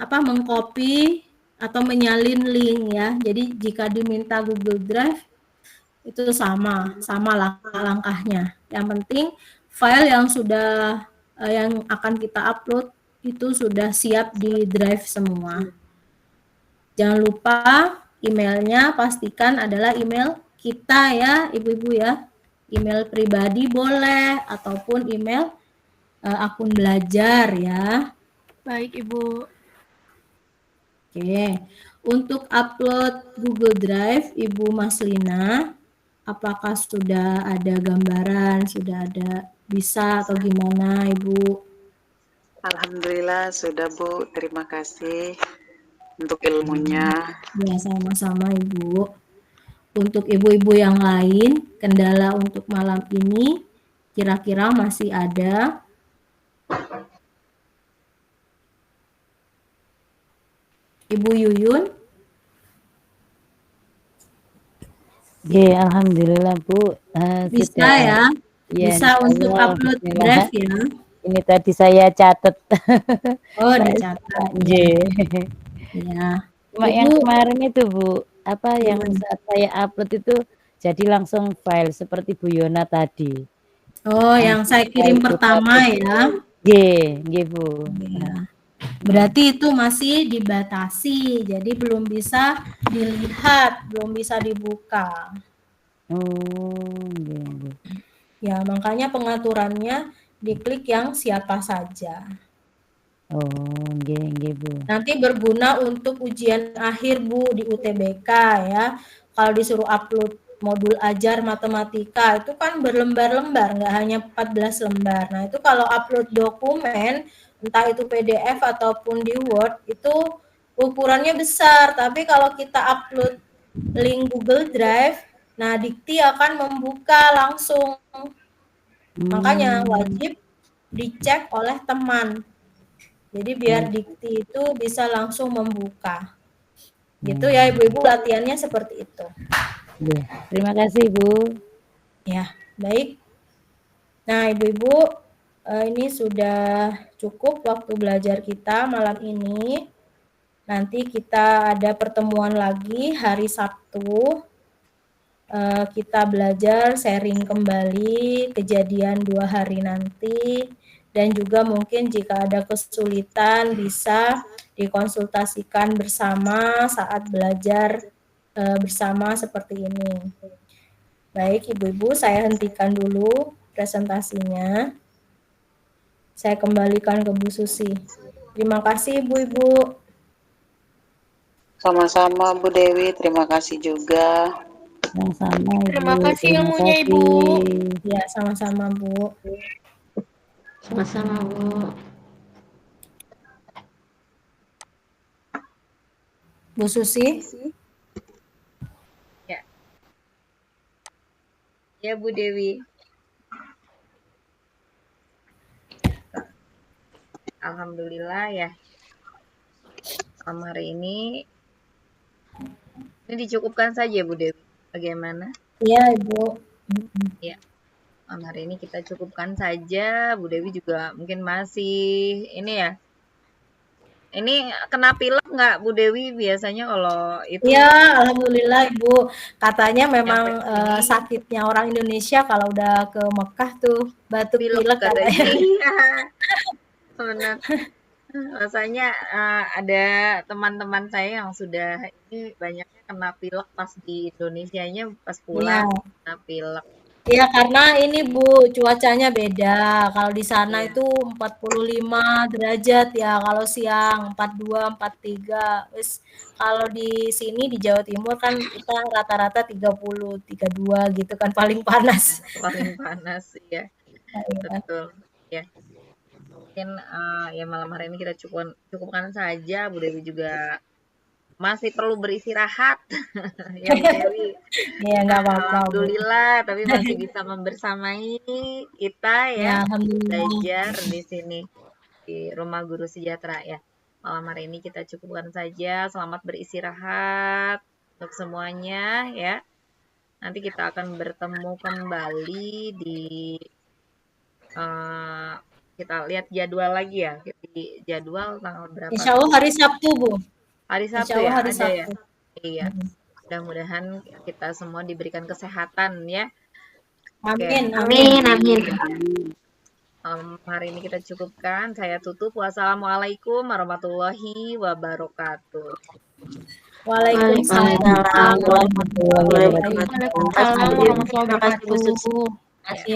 mengcopy atau menyalin link ya. Jadi jika diminta Google Drive itu sama langkah-langkahnya. Yang penting file yang sudah yang akan kita upload itu sudah siap di Drive semua. Jangan lupa emailnya pastikan adalah email kita ya, Ibu-ibu ya. email pribadi boleh ataupun email akun belajar ya. Baik, Ibu. Oke, untuk upload Google Drive, Ibu Maslina, apakah sudah ada gambaran, sudah ada bisa atau gimana, Ibu? Alhamdulillah sudah Bu, terima kasih untuk ilmunya. Ya, sama-sama Ibu. Untuk ibu-ibu yang lain, kendala untuk malam ini kira-kira masih ada? Ibu Yuyun? Alhamdulillah Bu, Bisa sudah ya? ya Bisa untuk insyaallah, upload bismillah. Drive ya? Ini tadi saya catat. Oh, Saya dicatat ya. nggih. Ya. Cuma yang Ibu kemarin itu Bu, apa yang gimana? saat saya upload itu jadi langsung file seperti Bu Yona tadi. Oh, yang Langsung saya kirim file pertama ya? nggih Bu. Ya. Berarti itu masih dibatasi, jadi belum bisa dilihat, belum bisa dibuka. Oh, nggih. Ya, makanya pengaturannya diklik yang siapa saja. Oh, nggih Bu. Nanti berguna untuk ujian akhir Bu di UTBK ya. Kalau disuruh upload modul ajar matematika itu kan berlembar-lembar, nggak hanya 14 lembar. Nah, itu kalau upload dokumen, entah itu PDF ataupun di Word, itu ukurannya besar. Tapi kalau kita upload link Google Drive, nah Dikti akan membuka langsung. Makanya wajib dicek oleh teman. Jadi biar Dikti itu bisa langsung membuka. Gitu ya Ibu-ibu, latihannya seperti itu. Nggih. Terima kasih Bu. Ya, baik. Nah, Ibu-ibu, ini sudah cukup waktu belajar kita malam ini. Nanti kita ada pertemuan lagi hari Sabtu. Kita belajar sharing kembali kejadian 2 hari nanti. Dan juga mungkin jika ada kesulitan bisa dikonsultasikan bersama saat belajar bersama seperti ini. Baik, Ibu-ibu, saya hentikan dulu presentasinya. Saya kembalikan ke Bu Susi. Terima kasih, Ibu-ibu. Sama-sama Bu Dewi, terima kasih juga. Sama-sama Ibu. Terima kasih Terima ilmunya, kasih. Ibu. Ya, sama-sama, Bu. Sama-sama Bu. Bu Susi? Ya. Ya Bu Dewi. Alhamdulillah ya. Malam hari ini dicukupkan saja Bu Dewi. Bagaimana? Iya, Ibu. Ya. Malam hari ini kita cukupkan saja. Bu Dewi juga mungkin masih ini ya. Ini kena pilek nggak Bu Dewi biasanya kalau itu? Iya, alhamdulillah Ibu. Katanya memang Nyampe sini. sakitnya orang Indonesia kalau udah ke Mekah tuh batuk Pilek pilek katanya. katanya. Iya. Benar. Rasanya ada teman-teman saya yang sudah ini banyaknya kena pilek pas di Indonesianya pas pulang kena pilek. Iya, karena ini Bu, cuacanya beda. Kalau di sana Iya. itu 45 derajat ya, kalau siang 42, 43. Terus kalau di sini di Jawa Timur kan kita rata-rata 30, 32 gitu kan paling panas. Paling panas ya. Iya. Betul. Ya. Mungkin ya malam hari ini kita cukupkan saja. Bu Dewi juga masih perlu beristirahat. Ya Bu Dewi. Iya, nggak apa-apa, Bu. Alhamdulillah, tapi masih bisa membersamai kita ya, Alhamdulillah. belajar di sini di Rumah Guru Sejahtera ya. Malam hari ini kita cukupkan saja. Selamat beristirahat untuk semuanya ya. Nanti kita akan bertemu kembali di kita lihat jadwal lagi ya. Di jadwal tanggal berapa? Insya Allah hari Sabtu, Bu. Hari Sabtu Insya Allah ya, hari ada Sabtu. ya. Iya. Mudah-mudahan kita semua diberikan kesehatan ya. Amin, Amin, amin. Hari ini kita cukupkan. Saya tutup. Wassalamualaikum warahmatullahi wabarakatuh. Waalaikumsalam Waalaikumsalam warahmatullahi warahmatullahi wabarakatuh. wabarakatuh. Waalaikumsalam warahmatullahi Terima kasih Bu wabarakatuh. Susi. Makasih ya.